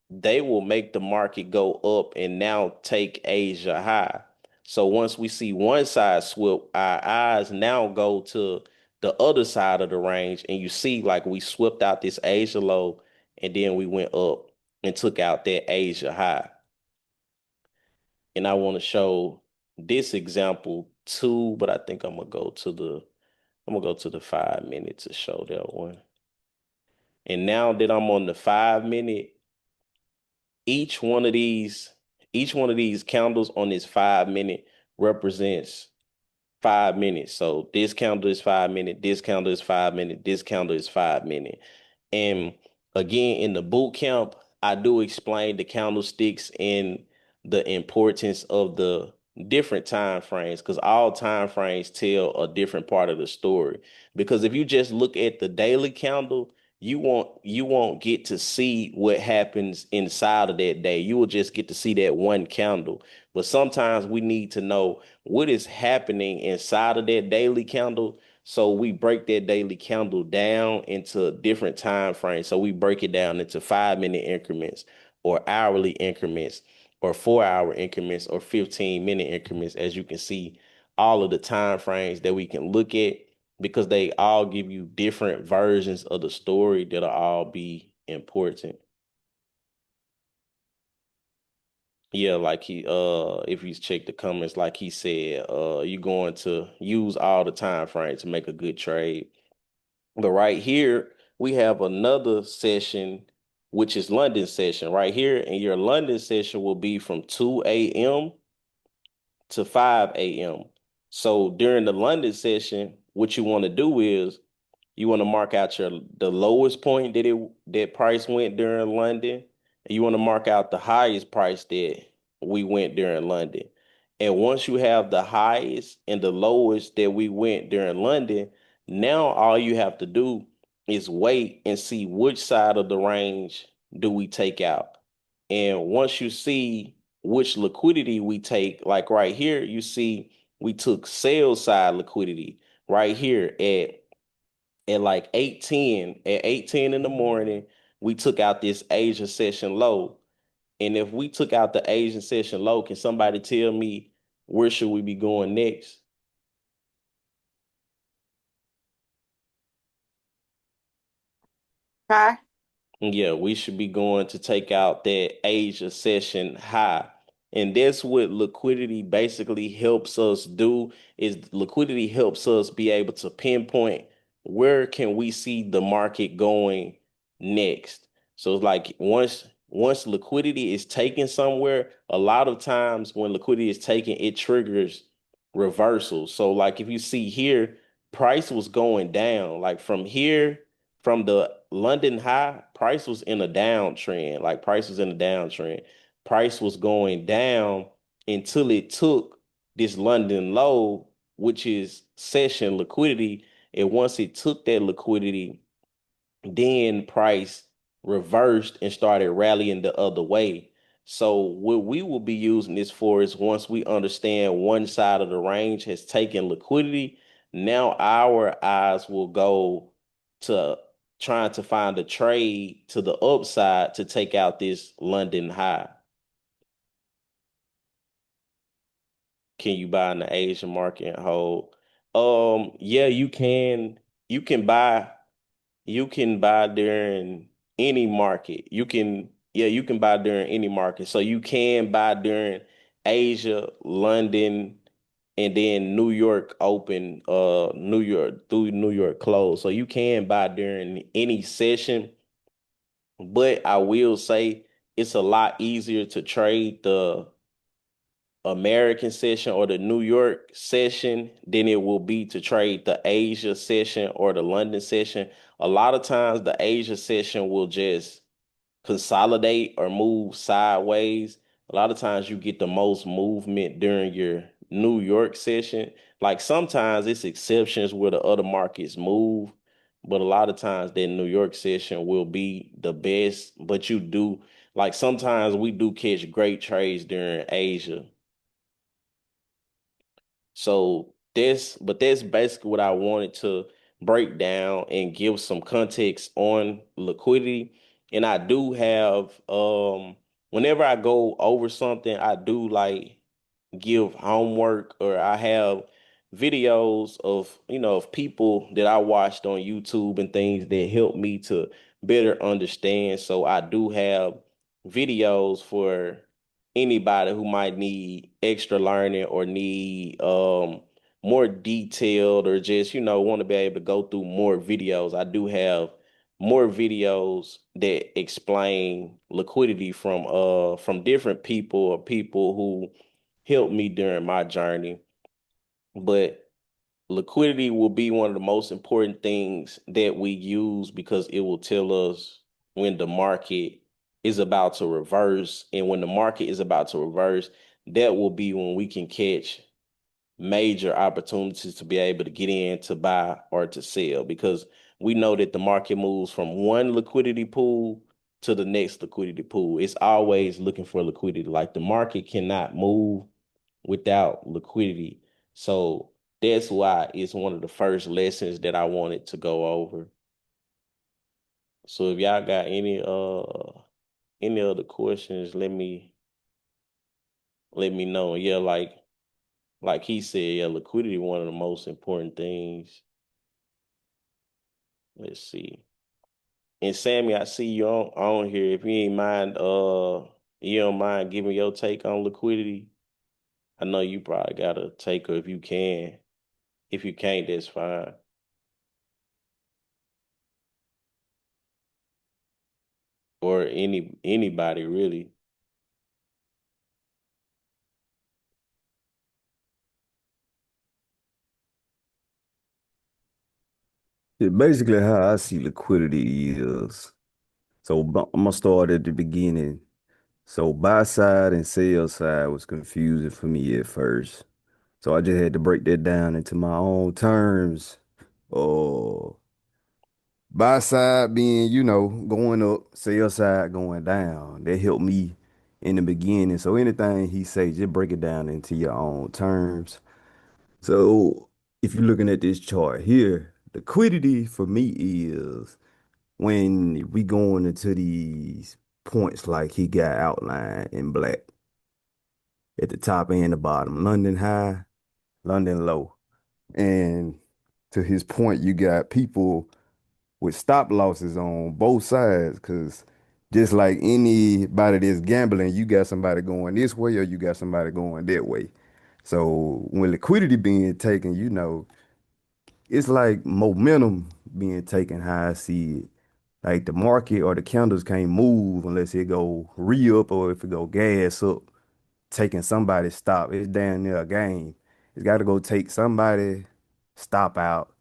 they will make the market go up and now take Asia high. So once we see one side swip, our eyes now go to the other side of the range, and you see like we swept out this Asia low, and then we went up and took out that Asia high. And I want to show this example too, but I think I'm gonna go to the 5 minute to show that one. And now that I'm on the 5 minute, each one of these candles on this 5 minute represents 5 minutes. So this candle is 5 minute, this candle is 5 minute, this candle is 5 minute. And again, in the boot camp, I do explain the candlesticks and the importance of the different time frames, because all time frames tell a different part of the story. Because if you just look at the daily candle, you won't get to see what happens inside of that day. You will just get to see that one candle. But sometimes we need to know what is happening inside of that daily candle. So we break that daily candle down into different time frames. So we break it down into 5 minute increments or hourly increments or 4 hour increments or 15 minute increments. As you can see, all of the time frames that we can look at, because they all give you different versions of the story that'll all be important. Yeah, like if you check the comments, like he said, you're going to use all the time frames to make a good trade. But right here, we have another session, which is London session right here. And your London session will be from 2 a.m. to 5 a.m. So during the London session, what you want to do is you want to mark out the lowest point that price went during London, and you want to mark out the highest price that we went during London. And once you have the highest and the lowest that we went during London, now all you have to do is wait and see which side of the range do we take out. And once you see which liquidity we take, like right here, you see we took sell side liquidity right here at like 8:10, at 8:10 in the morning, we took out this Asian session low. And if we took out the Asian session low, can somebody tell me where should we be going next? Hi. Yeah, we should be going to take out that Asia session high. And that's what liquidity basically helps us do, is liquidity helps us be able to pinpoint where can we see the market going next. So it's like once liquidity is taken somewhere, a lot of times when liquidity is taken, it triggers reversals. So like if you see here, price was going down. Like from here, from the London high, price was in a downtrend. Like price was in a downtrend. Price was going down until it took this London low, which is session liquidity. And once it took that liquidity, then price reversed and started rallying the other way. So what we will be using this for is, once we understand one side of the range has taken liquidity, now our eyes will go to trying to find a trade to the upside to take out this London high. Can you buy in the Asian market and hold? Yeah, you can. You can buy You can buy during any market. You can buy during any market. So you can buy during Asia, London, and then New York open, New York through New York close. So you can buy during any session, but I will say it's a lot easier to trade American session or the New York session than it will be to trade the Asia session or the London session. A lot of times the Asia session will just consolidate or move sideways. A lot of times you get the most movement during your New York session. Like sometimes it's exceptions where the other markets move, but a lot of times that New York session will be the best. But you do, like sometimes we do catch great trades during Asia. So that's basically what I wanted to break down and give some context on liquidity. And I do have whenever I go over something, I do like give homework, or I have videos of, of people that I watched on YouTube and things that help me to better understand. So I do have videos for anybody who might need extra learning or need more detailed, or just, want to be able to go through more videos. I do have more videos that explain liquidity from different people or people who helped me during my journey. But liquidity will be one of the most important things that we use because it will tell us when the market is about to reverse. And when the market is about to reverse, that will be when we can catch major opportunities to be able to get in to buy or to sell, because we know that the market moves from one liquidity pool to the next liquidity pool. It's always looking for liquidity. Like the market cannot move without liquidity. So that's why it's one of the first lessons that I wanted to go over. So if y'all got any other questions, let me know. Yeah, like he said, yeah, liquidity one of the most important things. Let's see. And Sammy, I see you on here. If you don't mind giving your take on liquidity. I know you probably got a take, or if you can. If you can't, that's fine. Or anybody really. Yeah, basically, how I see liquidity is, so I'm gonna start at the beginning. So buy side and sell side was confusing for me at first. So I just had to break that down into my own terms. Oh, buy side being, going up, sell side going down. That helped me in the beginning. So anything he say, just break it down into your own terms. So if you're looking at this chart here, liquidity for me is when we going into these points like he got outlined in black at the top and the bottom, London high, London low. And to his point, you got people with stop losses on both sides, because just like anybody that's gambling, you got somebody going this way or you got somebody going that way. So when liquidity being taken, it's like momentum being taken, how I see it. Like the market or the candles can't move unless it go re-up or if it go gas up, taking somebody stop. It's damn near a game. It's got to go take somebody stop out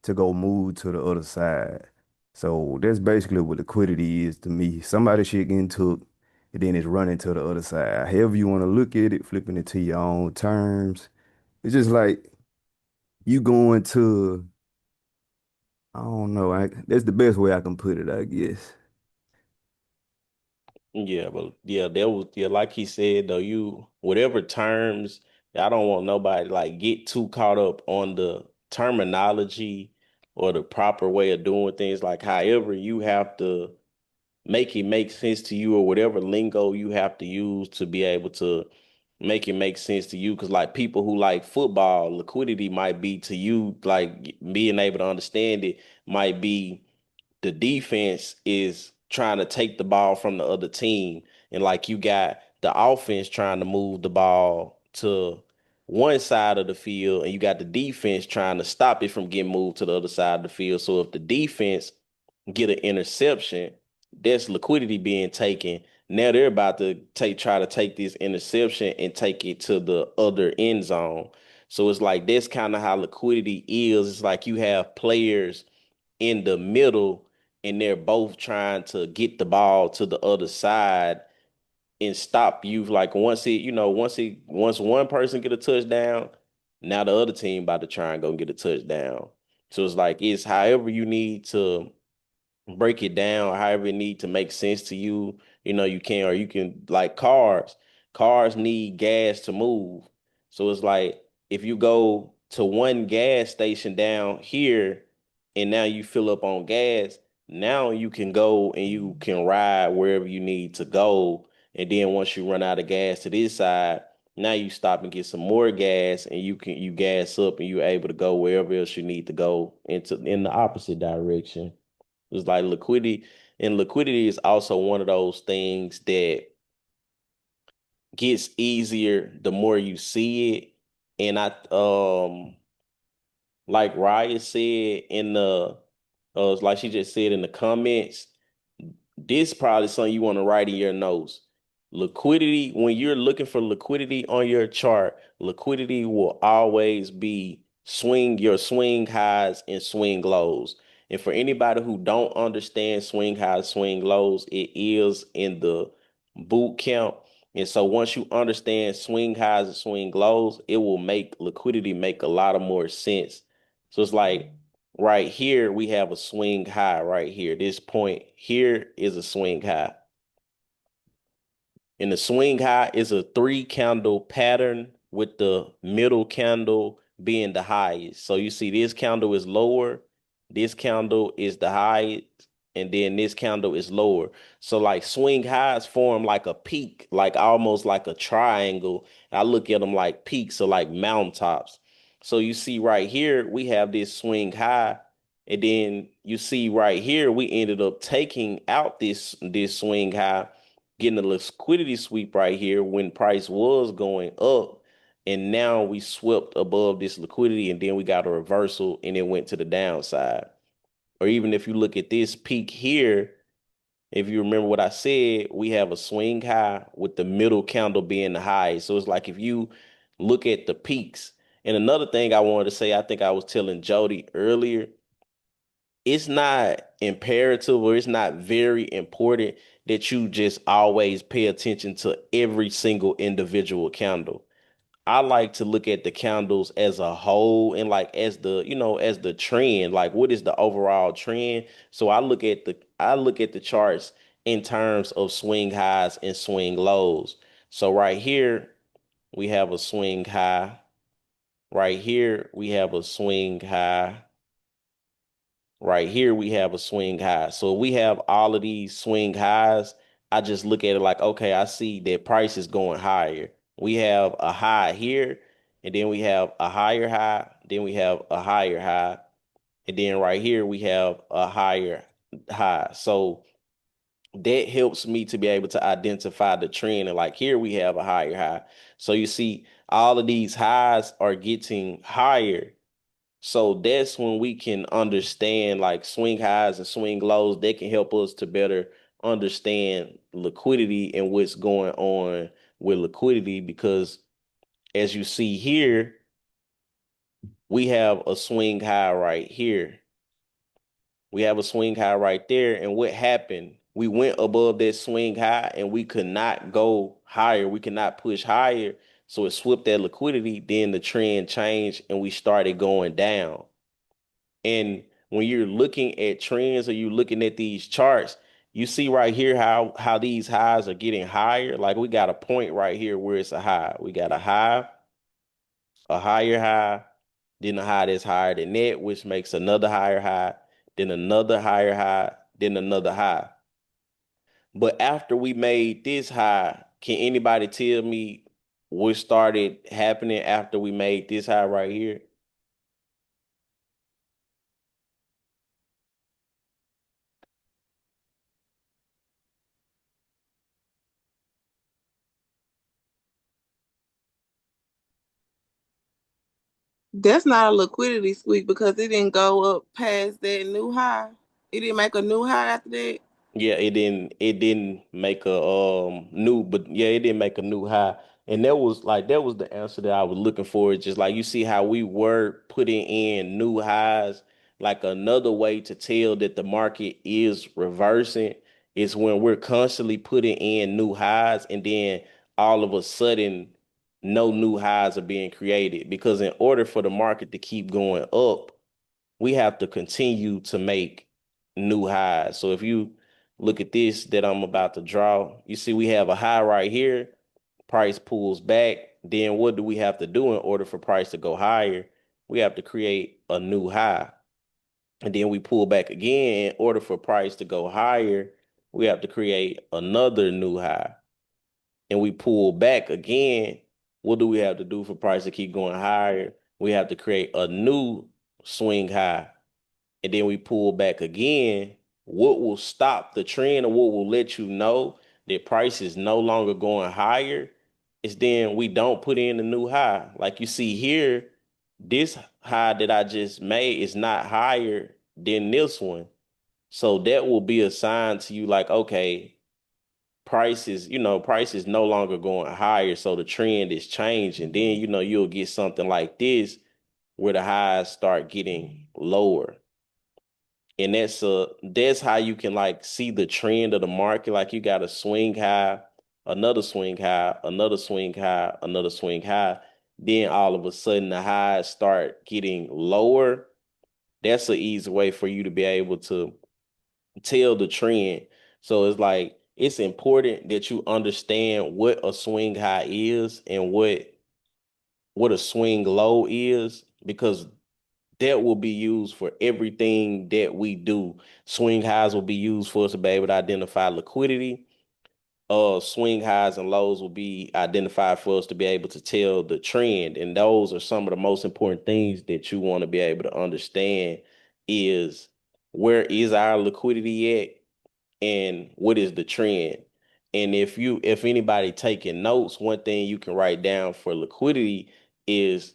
to go move to the other side. So that's basically what liquidity is to me. Somebody shit getting took, and then it's running to the other side. However you want to look at it, flipping it to your own terms. It's just like you going to, I don't know. That's the best way I can put it, I guess. Yeah, but yeah, that was, yeah, like he said though, you whatever terms, I don't want nobody like get too caught up on the terminology or the proper way of doing things. Like however you have to make it make sense to you, or whatever lingo you have to use to be able to make it make sense to you. Cause like people who like football, liquidity might be to you, like being able to understand it might be the defense is trying to take the ball from the other team. And like you got the offense trying to move the ball to one side of the field, and you got the defense trying to stop it from getting moved to the other side of the field. So if the defense get an interception, that's liquidity being taken. Now they're about to try to take this interception and take it to the other end zone. So it's like that's kind of how liquidity is. It's like you have players in the middle and they're both trying to get the ball to the other side and stop you. Like once one person get a touchdown, now the other team about to try and go get a touchdown. So it's like it's however you need to break it down however it need to make sense to you. You can, or you can, like cars. Cars need gas to move. So it's like if you go to one gas station down here and now you fill up on gas, now you can go and you can ride wherever you need to go. And then once you run out of gas to this side, now you stop and get some more gas and you gas up and you're able to go wherever else you need to go in the opposite direction. It's like liquidity, and liquidity is also one of those things that gets easier the more you see it. And like Raya said in the like she just said in the comments, this probably something you want to write in your notes. Liquidity, when you're looking for liquidity on your chart, liquidity will always be your swing highs and swing lows. And for anybody who don't understand swing highs, swing lows, it is in the boot camp. And so once you understand swing highs and swing lows, it will make liquidity make a lot of more sense. So it's like right here, we have a swing high right here. This point here is a swing high. And the swing high is a 3 candle pattern with the middle candle being the highest. So you see this candle is lower, this candle is the highest, and then this candle is lower. So like swing highs form like a peak, like almost like a triangle. I look at them like peaks, so like mountaintops. So you see right here, we have this swing high. And then you see right here, we ended up taking out this swing high, getting a liquidity sweep right here when price was going up. And now we swept above this liquidity and then we got a reversal and it went to the downside. Or even if you look at this peak here, if you remember what I said, we have a swing high with the middle candle being the high. So it's like if you look at the peaks. And another thing I wanted to say, I think I was telling Jody earlier, it's not imperative or it's not very important that you just always pay attention to every single individual candle. I like to look at the candles as a whole and like as as the trend, like what is the overall trend? So I look at the charts in terms of swing highs and swing lows. So right here we have a swing high. Right here we have a swing high. Right here, we have a swing high. So we have all of these swing highs. I just look at it like, okay, I see that price is going higher. We have a high here, and then we have a higher high, then we have a higher high, and then right here we have a higher high. So that helps me to be able to identify the trend. And like here we have a higher high. So you see all of these highs are getting higher. So that's when we can understand like swing highs and swing lows. They can help us to better understand liquidity and what's going on with liquidity because as you see here, we have a swing high right here. We have a swing high right there. And what happened? We went above that swing high and we could not go higher. We could not push higher. So it swept that liquidity. Then the trend changed and we started going down. And when you're looking at trends or you're looking at these charts, you see right here how these highs are getting higher. Like we got a point right here where it's a high. We got a high, a higher high, then a high that's higher than that, which makes another higher high, then another higher high, then another high. But after we made this high, can anybody tell me what started happening after we made this high right here? That's not a liquidity sweep because it didn't go up past that new high. It didn't make a new high after that. Yeah, it didn't make a new, but yeah, it didn't make a new high. And that was the answer that I was looking for. It's just like you see how we were putting in new highs, like another way to tell that the market is reversing is when we're constantly putting in new highs and then all of a sudden no new highs are being created. Because in order for the market to keep going up, we have to continue to make new highs. So if you look at this that I'm about to draw, you see we have a high right here, price pulls back. Then what do we have to do in order for price to go higher? We have to create a new high. And then we pull back again in order for price to go higher. We have to create another new high. And we pull back again. What do we have to do for price to keep going higher? We have to create a new swing high, and then we pull back again. What will stop the trend or what will let you know that price is no longer going higher is then we don't put in a new high. Like you see here, this high that I just made is not higher than this one. So that will be a sign to you like, okay, price is no longer going higher. So the trend is changing. Then, you'll get something like this where the highs start getting lower, and that's how you can like see the trend of the market. Like you got a swing high, another swing high, another swing high, another swing high. Then all of a sudden the highs start getting lower. That's an easy way for you to be able to tell the trend. So it's like it's important that you understand what a swing high is and what a swing low is, because that will be used for everything that we do. Swing highs will be used for us to be able to identify liquidity. Swing highs and lows will be identified for us to be able to tell the trend. And those are some of the most important things that you want to be able to understand is where is our liquidity at and what is the trend. And if anybody taking notes, one thing you can write down for liquidity is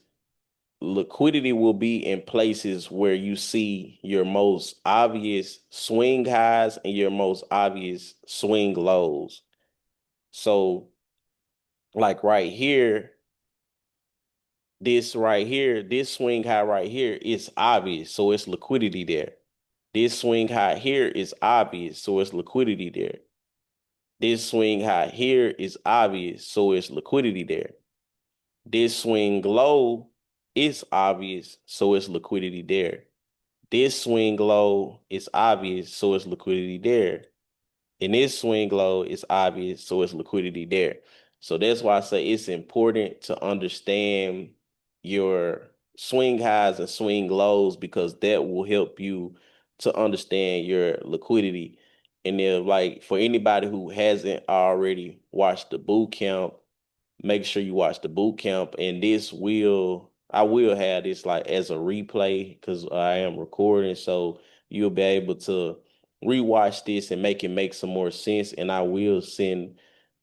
liquidity will be in places where you see your most obvious swing highs and your most obvious swing lows. So, like right here, this swing high right here is obvious, so it's liquidity there. This swing high here is obvious, so it's liquidity there. This swing high here is obvious, so it's liquidity there. This swing low is obvious, so it's liquidity there. This swing low is obvious, so it's liquidity there. And this swing low is obvious, so it's liquidity there. So that's why I say it's important to understand your swing highs and swing lows, because that will help you to understand your liquidity. And if like for anybody who hasn't already watched the boot camp, make sure you watch the boot camp. And I will have this like as a replay because I am recording, so you'll be able to rewatch this and make it make some more sense. And I will send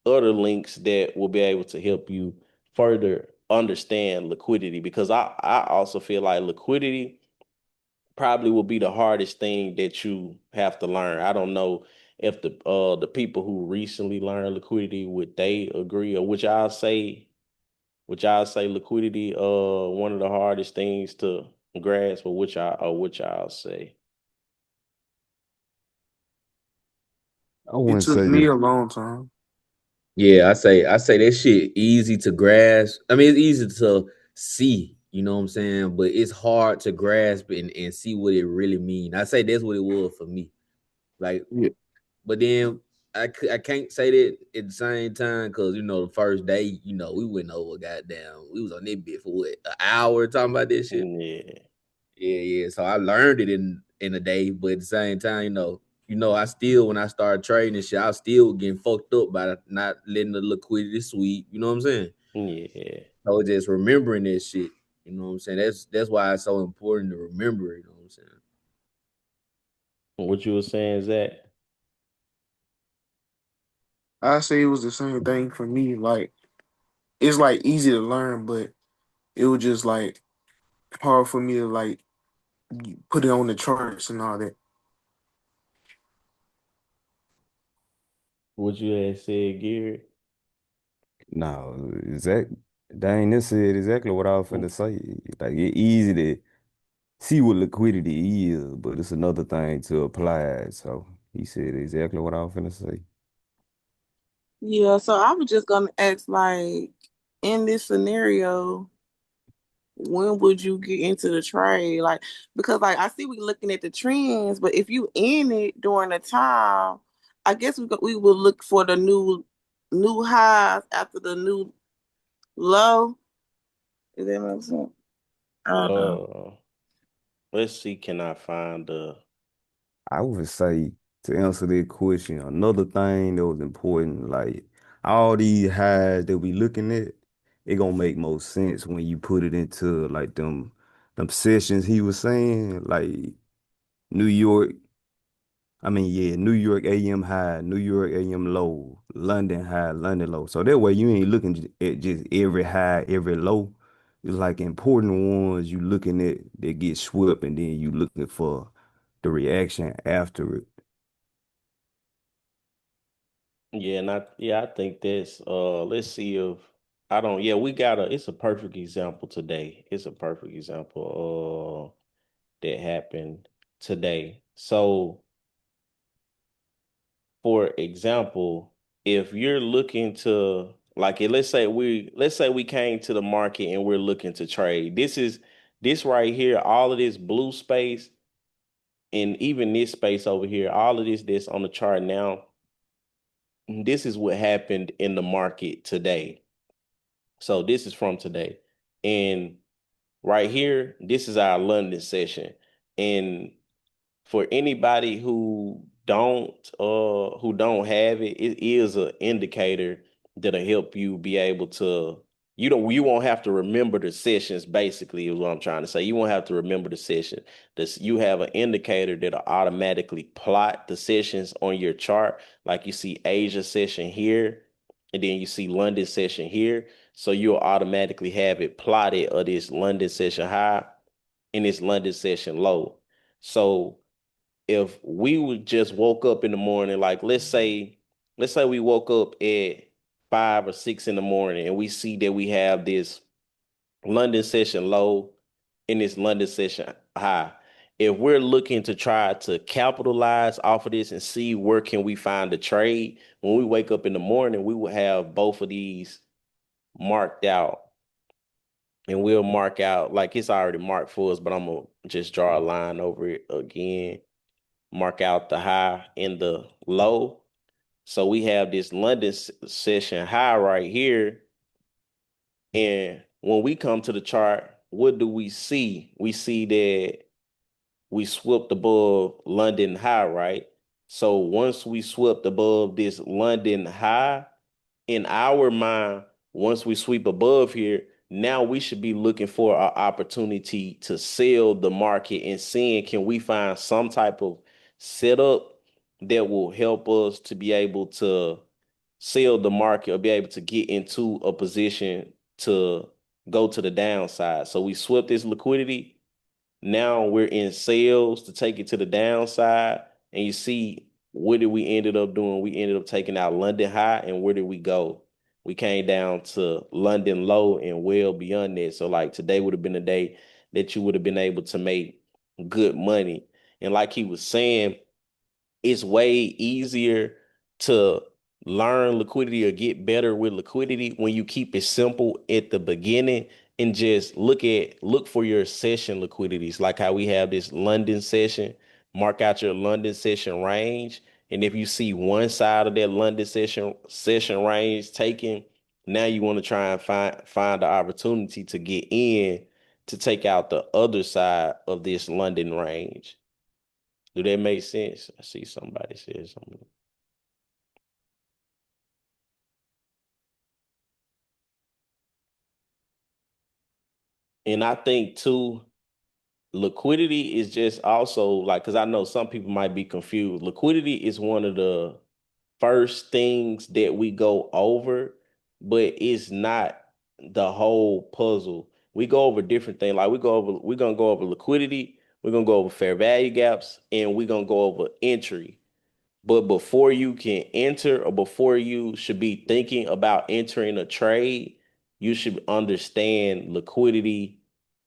other links that will be able to help you further understand liquidity, because I also feel like liquidity probably will be the hardest thing that you have to learn. I don't know if the people who recently learned liquidity would they agree, or which I say liquidity one of the hardest things to grasp, or which I'll say. I It wouldn't took say me that. a long time. Yeah, I say that shit easy to grasp. I mean, it's easy to see, you know what I'm saying, but it's hard to grasp and see what it really mean. I say that's what it was for me. Like, Yeah, but then I can't say that at the same time because the first day, we went over goddamn. We was on that bit for what, an hour talking about this shit. Yeah, Yeah, yeah. So I learned it in a day, but at the same time, I still when I started trading and shit, I was still getting fucked up by not letting the liquidity sweep. You know what I'm saying? yeah. So just remembering this shit. You know what I'm saying? That's why it's so important to remember. You know what I'm saying? What you were saying is that I say it was the same thing for me. Like it's like easy to learn, but it was just like hard for me to like put it on the charts and all that. What you had said, Gary? No, dang, this said exactly what I was finna say. Like it easy to see what liquidity is, but it's another thing to apply it. So he said exactly what I was finna say. Yeah, so I was just gonna ask, like, in this scenario, when would you get into the trade? Like, because like I see we looking at the trends, but if you in it during the time, I guess we will look for the new highs after the new low. Is that make sense? I don't know. Uh, let's see. Can I find the? I would say to answer that question, another thing that was important, like all these highs that we looking at, it gonna make most sense when you put it into like them sessions he was saying, like New York. I mean, yeah, New York AM high, New York AM low, London high, London low. So that way you ain't looking at just every high, every low. It's like important ones you looking at that get swept, and then you looking for the reaction after it. Yeah, I think that's let's see if I don't yeah, we got it's a perfect example today. It's a perfect example that happened today. So for example, if you're looking to like let's say we came to the market and we're looking to trade. This right here, all of this blue space and even this space over here, all of this that's on the chart now, this is what happened in the market today. So this is from today. And right here, this is our London session. And for anybody who don't have it, it is an indicator that'll help you be able to you won't have to remember the sessions basically is what I'm trying to say. You won't have to remember the session. You have an indicator that'll automatically plot the sessions on your chart. Like you see Asia session here, and then you see London session here. So you'll automatically have it plotted of this London session high and this London session low. So if we would just woke up in the morning, like let's say we woke up at 5 or 6 in the morning and we see that we have this London session low and this London session high. If we're looking to try to capitalize off of this and see where can we find a trade, when we wake up in the morning, we will have both of these marked out. And we'll mark out like it's already marked for us, but I'm gonna just draw a line over it again, mark out the high and the low. So we have this London session high right here. And when we come to the chart, what do we see? We see that we swept above London high, right? So once we swept above this London high, in our mind, once we sweep above here, now we should be looking for an opportunity to sell the market and seeing can we find some type of setup that will help us to be able to sell the market or be able to get into a position to go to the downside. So we swept this liquidity. Now we're in sales to take it to the downside. And you see, what did we ended up doing? We ended up taking out London high, and where did we go? We came down to London low and well beyond that. So like today would have been a day that you would have been able to make good money. And like he was saying, it's way easier to learn liquidity or get better with liquidity when you keep it simple at the beginning and just look for your session liquidities, like how we have this London session. Mark out your London session range, and if you see one side of that London session range taken, now you want to try and find the opportunity to get in to take out the other side of this London range. Do that make sense? I see somebody said something. And I think too, liquidity is just also like, because I know some people might be confused. Liquidity is one of the first things that we go over, but it's not the whole puzzle. We go over different things. Like we're gonna go over liquidity, we're gonna go over fair value gaps, and we're gonna go over entry. But before you can enter or before you should be thinking about entering a trade, you should understand liquidity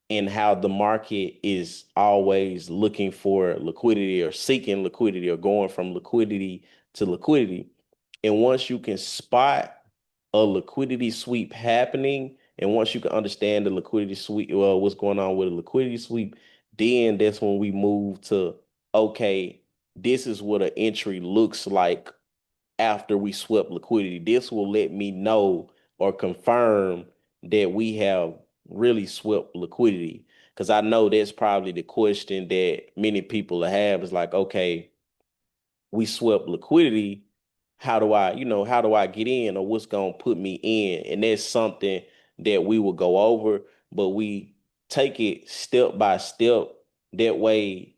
and how the market is always looking for liquidity or seeking liquidity or going from liquidity to liquidity. And once you can spot a liquidity sweep happening, and once you can understand the liquidity sweep, well, what's going on with a liquidity sweep, then that's when we move to, okay, this is what an entry looks like after we swept liquidity. This will let me know or confirm that we have really swept liquidity. Because I know that's probably the question that many people have is like, okay, we swept liquidity. How do I get in or what's going to put me in? And that's something that we will go over, but we take it step by step. That way,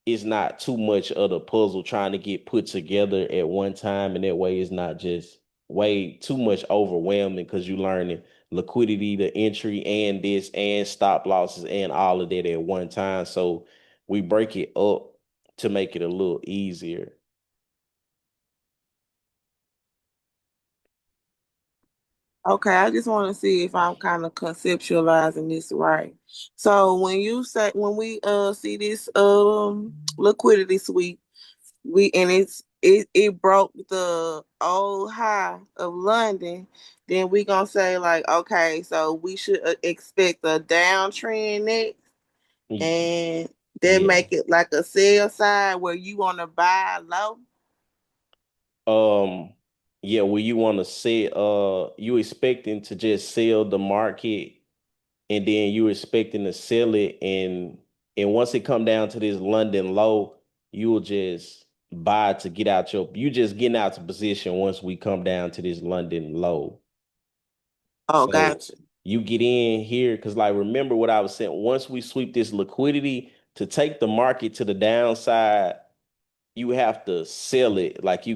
it's not too much of the puzzle trying to get put together at one time. And that way, it's not just way too much overwhelming because you're learning liquidity, the entry, and this, and stop losses, and all of that at one time. So we break it up to make it a little easier. Okay, I just want to see if I'm kind of conceptualizing this right. So when we see this liquidity sweep, it broke the old high of London, then we gonna say like, okay, so we should expect a downtrend next, and then Yeah. make it like a sell side where you want to buy low. Um, yeah, well, you want to say you expecting to just sell the market and then you expecting to sell it and once it come down to this London low, you will just buy to get out you just getting out to position once we come down to this London low. Oh, So gotcha. you get in here because like remember what I was saying, once we sweep this liquidity to take the market to the downside, you have to sell it. Like you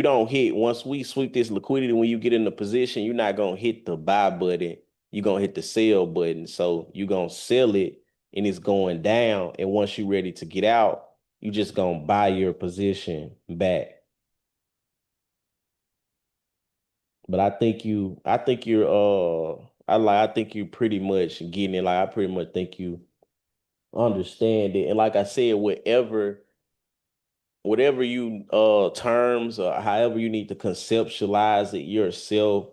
don't hit once we sweep this liquidity when you get in the position, you're not gonna hit the buy button, you're gonna hit the sell button. So you're gonna sell it and it's going down. And once you're ready to get out, you just gonna buy your position back. But I think you're I think you pretty much getting it. Like I pretty much think you understand it. And like I said, whatever you terms or however you need to conceptualize it yourself,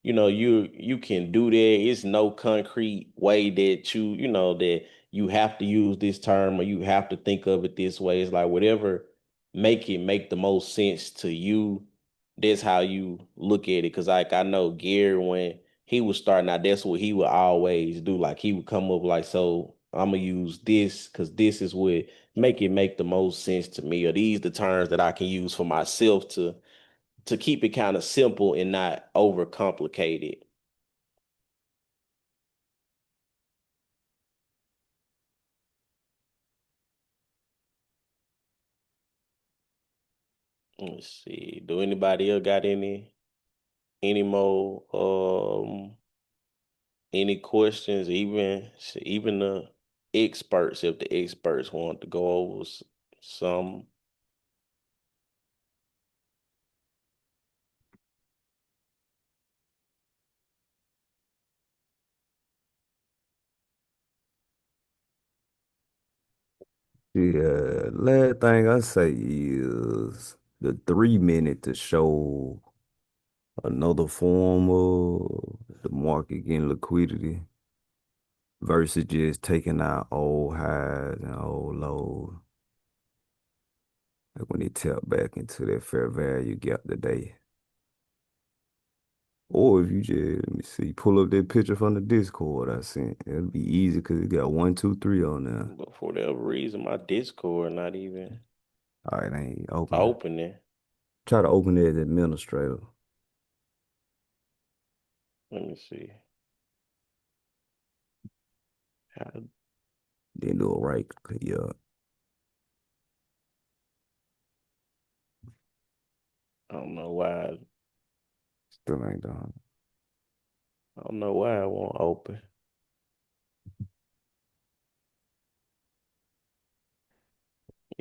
you can do that. It's no concrete way that that you have to use this term or you have to think of it this way. It's like whatever make the most sense to you. That's how you look at it. Because like I know Gary, when he was starting out, that's what he would always do. Like he would come up like, so I'm gonna use this because this is what make the most sense to me, or these the terms that I can use for myself to keep it kind of simple and not overcomplicated. Let's see. Do anybody else got any more any questions? Even the experts, if the experts want to go over some. Yeah, last thing I say is the 3 minute to show another form of the market getting liquidity versus just taking out old highs and old lows. Like when they tap back into that fair value gap today. Or if you just, let me see, pull up that picture from the Discord I sent. It'll be easy because it got 1, 2, 3 on there. But for whatever reason, my Discord not even All right, I ain't open. opening. Try to open it as administrator. Let me see. How, Then do a right click. Yeah, I don't know why. still ain't done. I don't know why it won't open.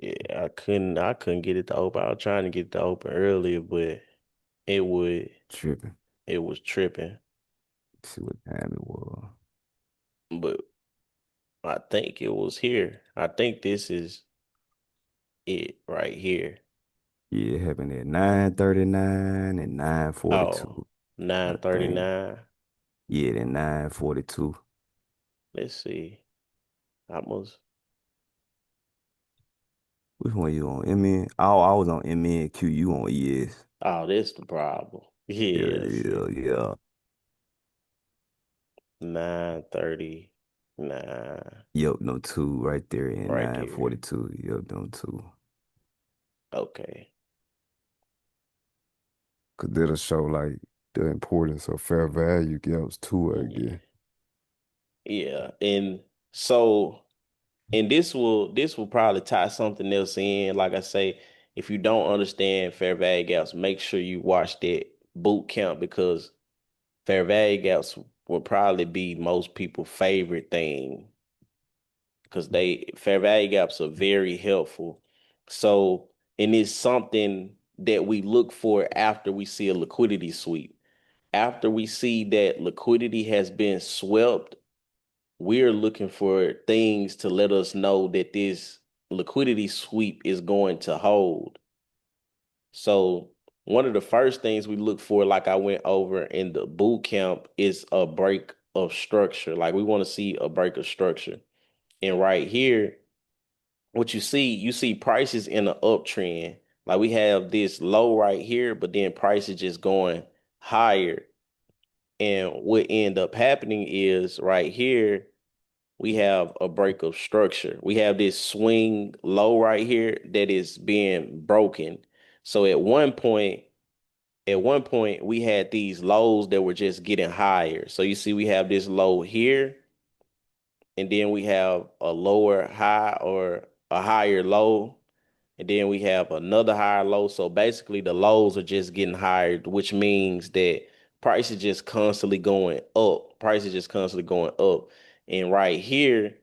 Yeah, I couldn't get it to open. I was trying to get it to open earlier, but it would Tripping. it was tripping. See what time it was. But I think it was here. I think this is it right here. Yeah, it happened at 9:39 and Oh, 9:42. I think. 9:39. Yeah, then 9:42. Let's see. I must Which one you on? MN? Oh, I was on MNQ. You on ES. Oh, that's the problem. Yeah, Yeah, yeah, see. yeah. 9:39 Yep, no two right there in right there. 9:42. Yep, no two. Okay. Cause that'll show like the importance of fair value gaps too, I Yeah. guess. Yeah. And this will probably tie something else in. Like I say, if you don't understand fair value gaps, make sure you watch that boot camp because fair value gaps will probably be most people's favorite thing because they fair value gaps are very helpful. So, and it's something that we look for after we see a liquidity sweep. After we see that liquidity has been swept, we're looking for things to let us know that this liquidity sweep is going to hold. So, one of the first things we look for, like I went over in the boot camp, is a break of structure. Like we want to see a break of structure. And right here, what you see prices in an uptrend. Like we have this low right here, but then prices just going higher. And what end up happening is right here, we have a break of structure. We have this swing low right here that is being broken. So at one point, we had these lows that were just getting higher. So you see, we have this low here, and then we have a lower high or a higher low, and then we have another higher low. So basically, the lows are just getting higher, which means that price is just constantly going up. Price is just constantly going up. And right here,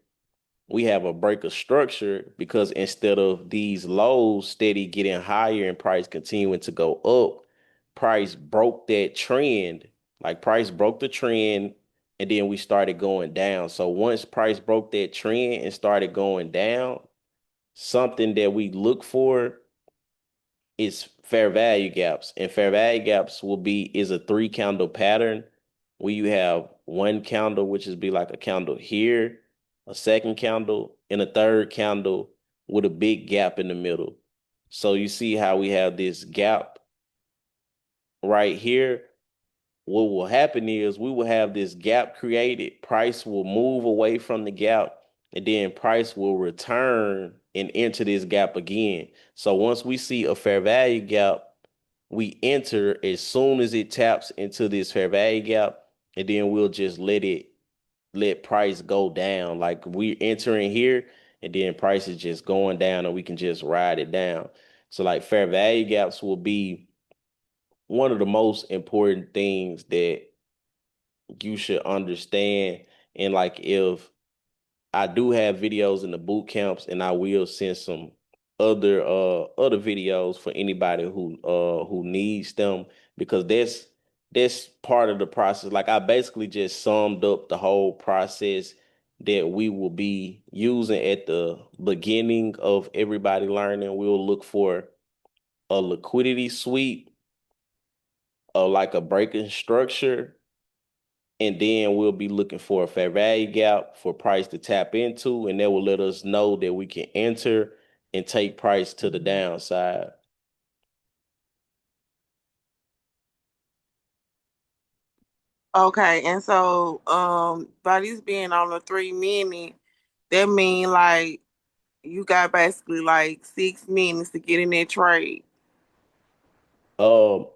we have a break of structure because instead of these lows steady getting higher and price continuing to go up, price broke that trend. Like price broke the trend and then we started going down. So once price broke that trend and started going down, something that we look for is fair value gaps. And fair value gaps is a three candle pattern where you have one candle, which is be like a candle here, a second candle, and a third candle with a big gap in the middle. So you see how we have this gap right here. What will happen is we will have this gap created. Price will move away from the gap, and then price will return and enter this gap again. So once we see a fair value gap, we enter as soon as it taps into this fair value gap, and then we'll just let price go down. Like we're entering here, and then price is just going down, and we can just ride it down. So like fair value gaps will be one of the most important things that you should understand. And like if I do have videos in the boot camps and I will send some other videos for anybody who needs them because that's part of the process. Like I basically just summed up the whole process that we will be using at the beginning of everybody learning. We'll look for a liquidity sweep, like a breaking structure, and then we'll be looking for a fair value gap for price to tap into, and that will let us know that we can enter and take price to the downside. Okay, and so by this being on the 3 minute, that mean like you got basically like 6 minutes to get in that trade. Um,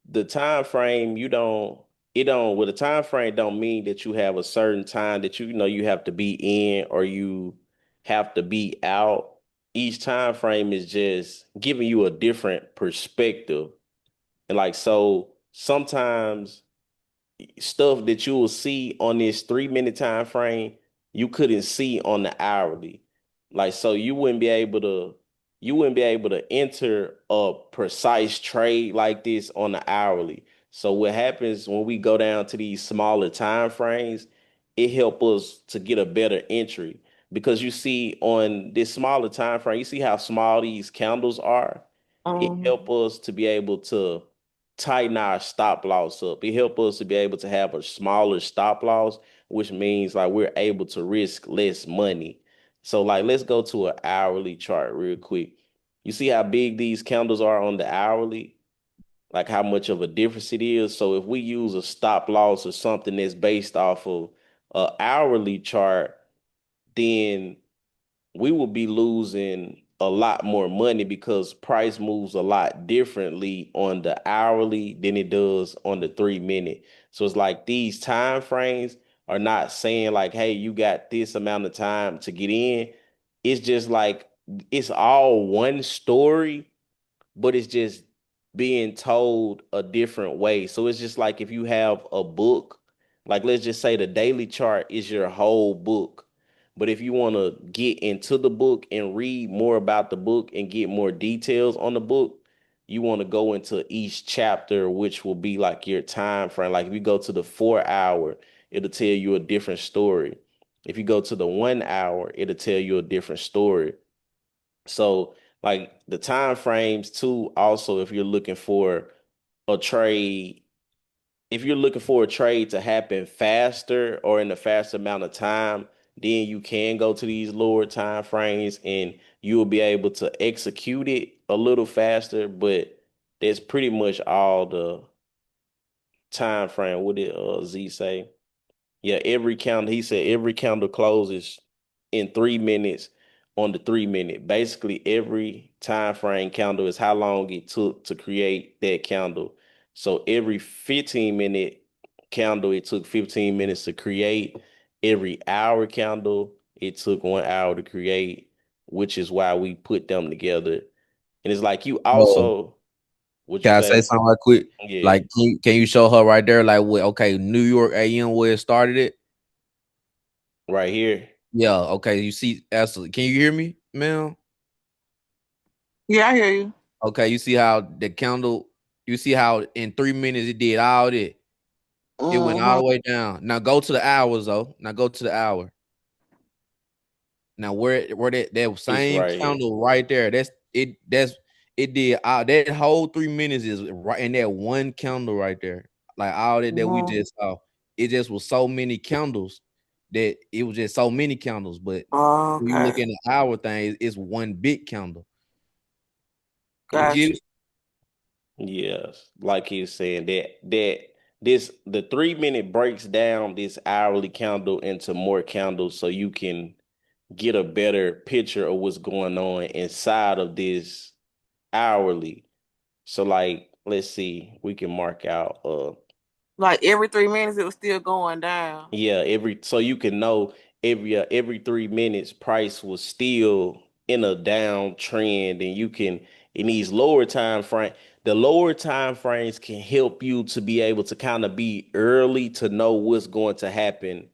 the time frame you don't it don't well the time frame don't mean that you have a certain time that you know you have to be in or you have to be out. Each time frame is just giving you a different perspective. And like so sometimes stuff that you will see on this 3 minute time frame you couldn't see on the hourly. Like, so you wouldn't be able to enter a precise trade like this on the hourly. So what happens when we go down to these smaller time frames, it helps us to get a better entry because you see on this smaller time frame, you see how small these candles are. It helps us to be able to tighten our stop loss up. It helps us to be able to have a smaller stop loss, which means like we're able to risk less money. So like let's go to an hourly chart real quick. You see how big these candles are on the hourly? Like how much of a difference it is. So if we use a stop loss or something that's based off of a hourly chart, then we will be losing a lot more money because price moves a lot differently on the hourly than it does on the 3 minute. So it's like these time frames are not saying like, hey, you got this amount of time to get in. It's just like it's all one story, but it's just being told a different way. So it's just like if you have a book, like let's just say the daily chart is your whole book. But if you want to get into the book and read more about the book and get more details on the book, you want to go into each chapter, which will be like your time frame. Like if you go to the 4 hour, it'll tell you a different story. If you go to the 1 hour, it'll tell you a different story. So like the time frames too, also if you're looking for a trade, if you're looking for a trade to happen faster or in a faster amount of time, then you can go to these lower time frames and you will be able to execute it a little faster, but that's pretty much all the time frame. What did Z say? Yeah, every candle, he said every candle closes in 3 minutes on the 3 minute. Basically, every time frame candle is how long it took to create that candle. So every 15-minute candle, it took 15 minutes to create. Every hour candle, it took 1 hour to create, which is why we put them together. And it's like you Oh, also, what you can I say say? something right quick? Yeah, Like, can you show her right there? Like, what? Okay, New York AM where it started it. right here. Yeah. Okay. You see, absolutely. Can you hear me, ma'am? Yeah, I hear you. Okay. You see how the candle? You see how in 3 minutes it did all that. It went all Mm-hmm. the way down. Now go to the hours though. Now go to the hour. Now where that It's same right here. candle right there. That's it. That's it. Did that whole 3 minutes is right in that one candle right there. Like all that we Mm-hmm. just saw. It just was so many candles that it was just so many candles. But when you look Okay, in the hour thing, it's one big candle. You get got you. it? Yes, like he was saying that this the 3 minute breaks down this hourly candle into more candles so you can get a better picture of what's going on inside of this hourly. So like let's see, we can mark out Like every 3 minutes, it was still going down. yeah, every so you can know every 3 minutes price was still in a downtrend, and you can in these lower time frame, the lower time frames can help you to be able to kind of be early to know what's going to happen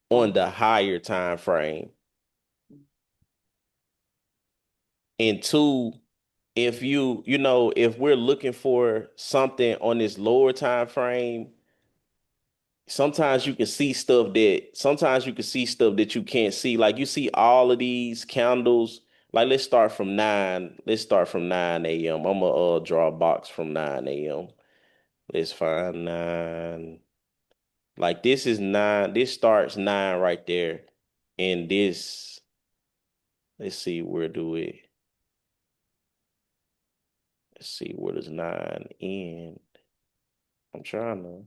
on the Mm-hmm. higher time frame. And two, if if we're looking for something on this lower time frame, sometimes you can see stuff that you can't see. Like you see all of these candles. Like let's start from 9 a.m. I'm gonna draw a box from 9 a.m. Let's find 9. Like this is 9. This starts 9 right there. And this, let's see, let's see, where does 9 end? I'm trying to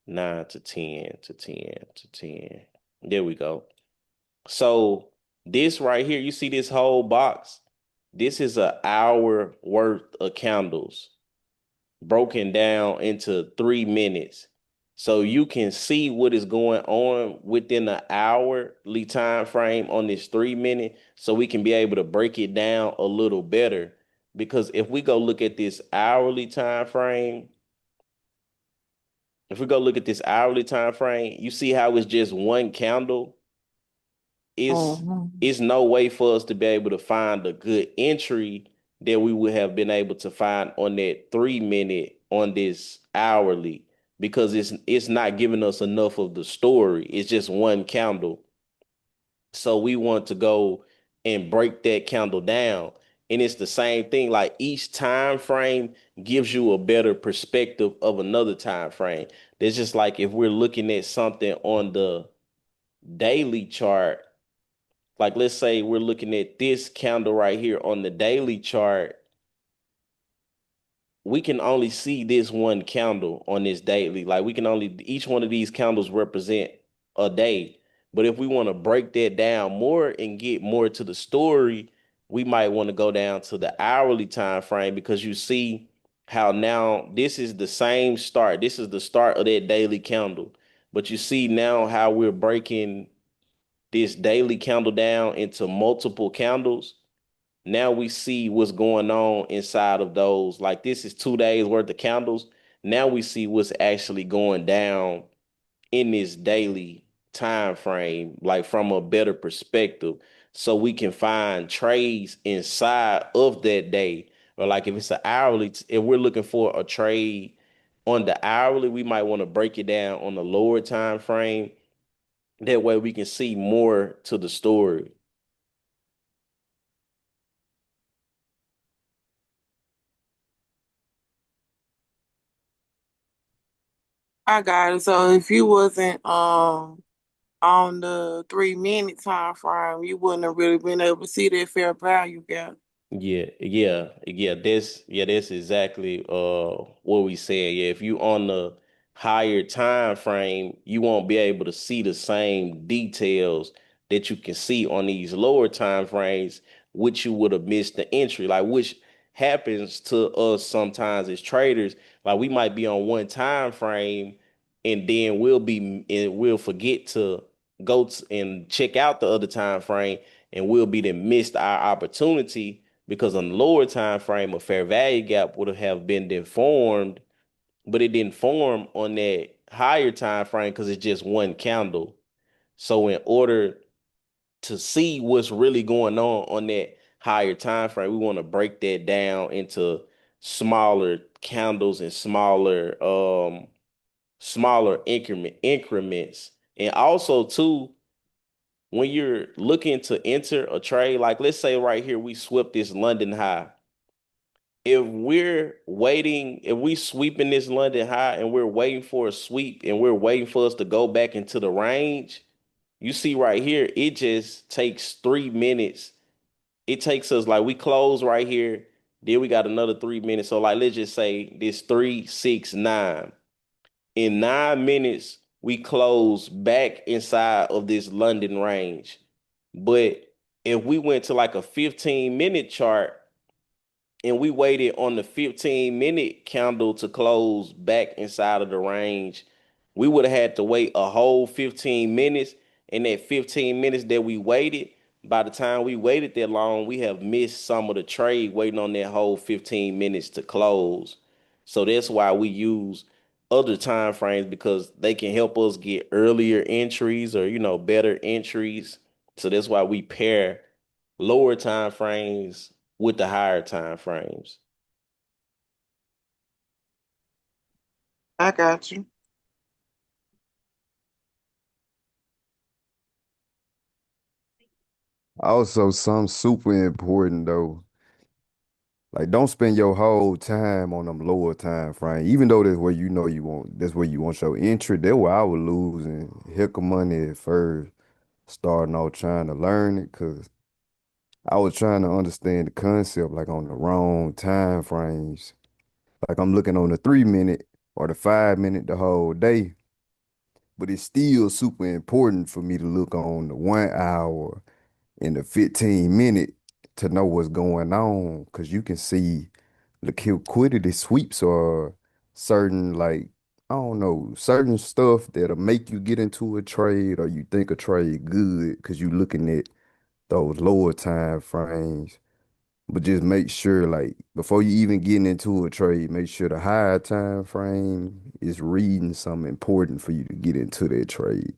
9 to 10 to 10 to 10. There we go. So this right here, you see this whole box? This is an hour worth of candles broken down into 3 minutes. So you can see what is going on within the hourly time frame on this 3 minute. So we can be able to break it down a little better. Because if we go look at this hourly time frame, if we go look at this hourly time frame, you see how it's just one candle. it's Mhm. it's no way for us to be able to find a good entry that we would have been able to find on that 3 minute on this hourly because it's not giving us enough of the story. It's just one candle. So we want to go and break that candle down. And it's the same thing. Like each time frame gives you a better perspective of another time frame. It's just like if we're looking at something on the daily chart, like let's say we're looking at this candle right here on the daily chart, we can only see this one candle on this daily. Like we can only each one of these candles represent a day. But if we want to break that down more and get more to the story, we might want to go down to the hourly time frame because you see how now this is the same start. This is the start of that daily candle. But you see now how we're breaking this daily candle down into multiple candles. Now we see what's going on inside of those. Like this is 2 days worth of candles. Now we see what's actually going down in this daily time frame, like from a better perspective, so we can find trades inside of that day. Or like if it's an hourly, if we're looking for a trade on the hourly, we might want to break it down on the lower time frame. That way we can see more to the story. I got it. So if you wasn't on the 3 minute time frame, you wouldn't have really been able to see that fair value gap. That's exactly what we saying. Yeah, if you on the higher time frame, you won't be able to see the same details that you can see on these lower time frames, which you would have missed the entry. Like which happens to us sometimes as traders. Like we might be on one time frame and then we'll forget to and check out the other time frame and we'll be then missed our opportunity because on the lower time frame, a fair value gap would have been then formed, but it didn't form on that higher time frame because it's just one candle. So in order to see what's really going on that higher time frame, we want to break that down into smaller candles and smaller increments. And also too, when you're looking to enter a trade, like let's say right here we swept this London high, if we sweeping this London high and we're waiting for a sweep and we're waiting for us to go back into the range, you see right here, it just takes 3 minutes. It takes us like we close right here, then we got another 3 minutes. So like let's just say this 3, 6, 9. In 9 minutes, we close back inside of this London range. But if we went to like a 15-minute chart, and we waited on the 15-minute candle to close back inside of the range, we would have had to wait a whole 15 minutes. And that 15 minutes that we waited, by the time we waited that long, we have missed some of the trade waiting on that whole 15 minutes to close. So that's why we use other time frames because they can help us get earlier entries or better entries. So that's why we pair lower time frames with the higher time frames. I got you. Also, something super important though. Like, don't spend your whole time on them lower time frame. Even though that's where you want your entry. That's where I was losing heck of money at first, starting out trying to learn it, cause I was trying to understand the concept like on the wrong time frames. Like I'm looking on the 3 minute or the 5 minute the whole day, but it's still super important for me to look on the 1 hour and the 15 minute to know what's going on, because you can see liquidity sweeps or certain, like, I don't know, certain stuff that'll make you get into a trade or you think a trade good because you looking at those lower time frames. But just make sure, like, before you even getting into a trade, make sure the higher time frame is reading something important for you to get into that trade.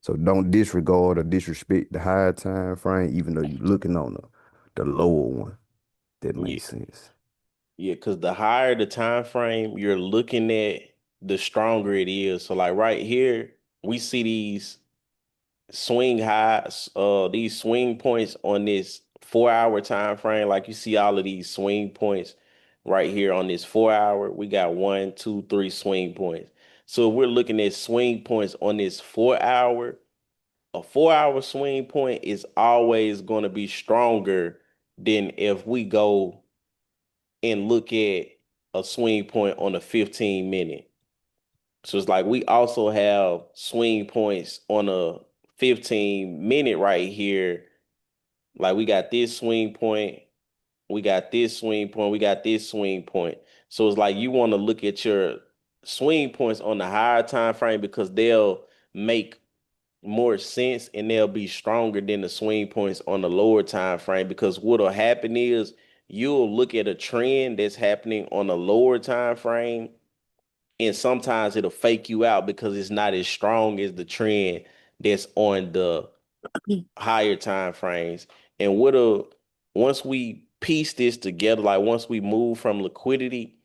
So don't disregard or disrespect the higher time frame, even though you're looking on the lower one. That Yeah, makes sense. yeah, because the higher the time frame you're looking at, the stronger it is. So like right here, we see these swing points on this 4 hour time frame. Like you see all of these swing points right here on this 4 hour. We got 1, 2, 3 swing points. So if we're looking at swing points on this 4 hour, a 4 hour swing point is always going to be stronger than if we go and look at a swing point on a 15 minute. So it's like we also have swing points on a 15 minute right here. Like we got this swing point, we got this swing point, we got this swing point. So it's like you want to look at your swing points on the higher time frame because they'll make more sense and they'll be stronger than the swing points on the lower time frame because what'll happen is you'll look at a trend that's happening on a lower time frame and sometimes it'll fake you out because it's not as strong as the trend that's on the higher time frames. And what'll once we piece this together, like once we move from liquidity,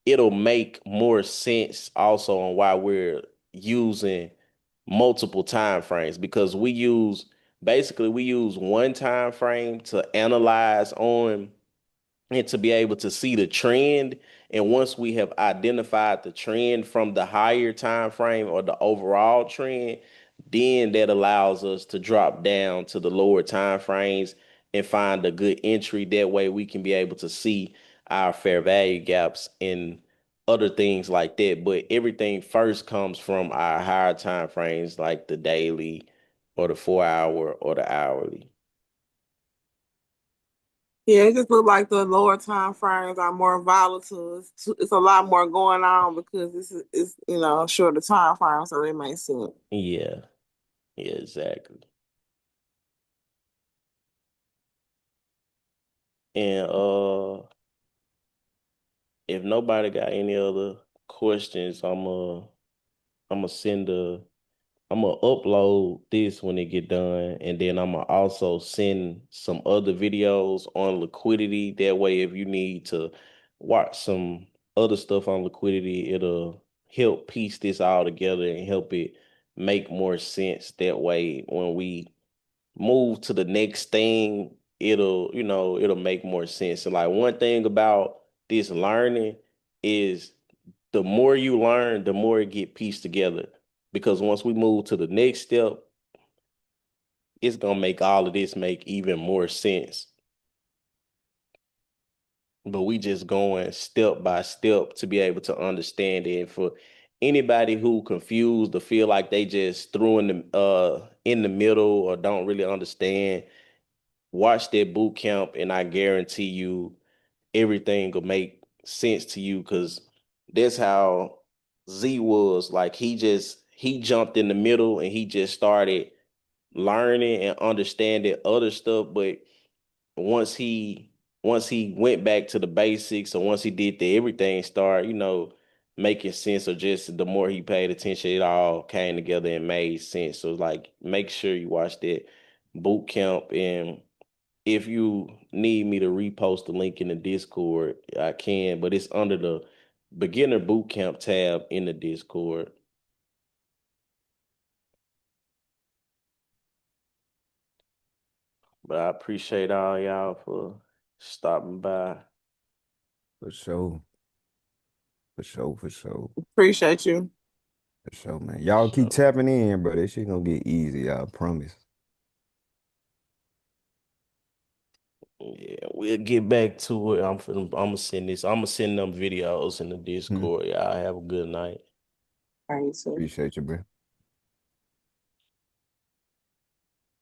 it'll make more sense also on why we're using multiple time frames because we use one time frame to analyze on and to be able to see the trend. And once we have identified the trend from the higher time frame or the overall trend, then that allows us to drop down to the lower time frames and find a good entry. That way we can be able to see our fair value gaps and other things like that. But everything first comes from our higher time frames like the daily or the 4 hour or the hourly. Yeah, it just look like the lower time frames are more volatile. It's a lot more going on because it's shorter time frame, so it makes sense. Yeah, yeah, exactly. And if nobody got any other questions, I'm gonna upload this when it get done, and then I'm gonna also send some other videos on liquidity. That way, if you need to watch some other stuff on liquidity, it'll help piece this all together and help it make more sense. That way, when we move to the next thing, it'll make more sense. And like one thing about this learning is the more you learn, the more it get pieced together. Because once we move to the next step, it's gonna make all of this make even more sense. But we just going step by step to be able to understand it. And for anybody who confused or feel like they just threw in the middle or don't really understand, watch that boot camp and I guarantee you everything will make sense to you because that's how Z was. Like he jumped in the middle and he just started learning and understanding other stuff. But once he once he went back to the basics or once he did the everything start, making sense or just the more he paid attention, it all came together and made sense. So like make sure you watch that boot camp and if you need me to repost the link in the Discord, I can, but it's under the beginner boot camp tab in the Discord. But I appreciate all y'all for stopping by. For sure. For sure. For sure. Appreciate you. For sure, man. Y'all keep So tapping in, bro. This shit gonna get easy, I promise. yeah, we'll get back to it. I'm gonna I'm gonna send them videos in the Hmm. Discord. Y'all have a good night. All right, so. Appreciate you, bro.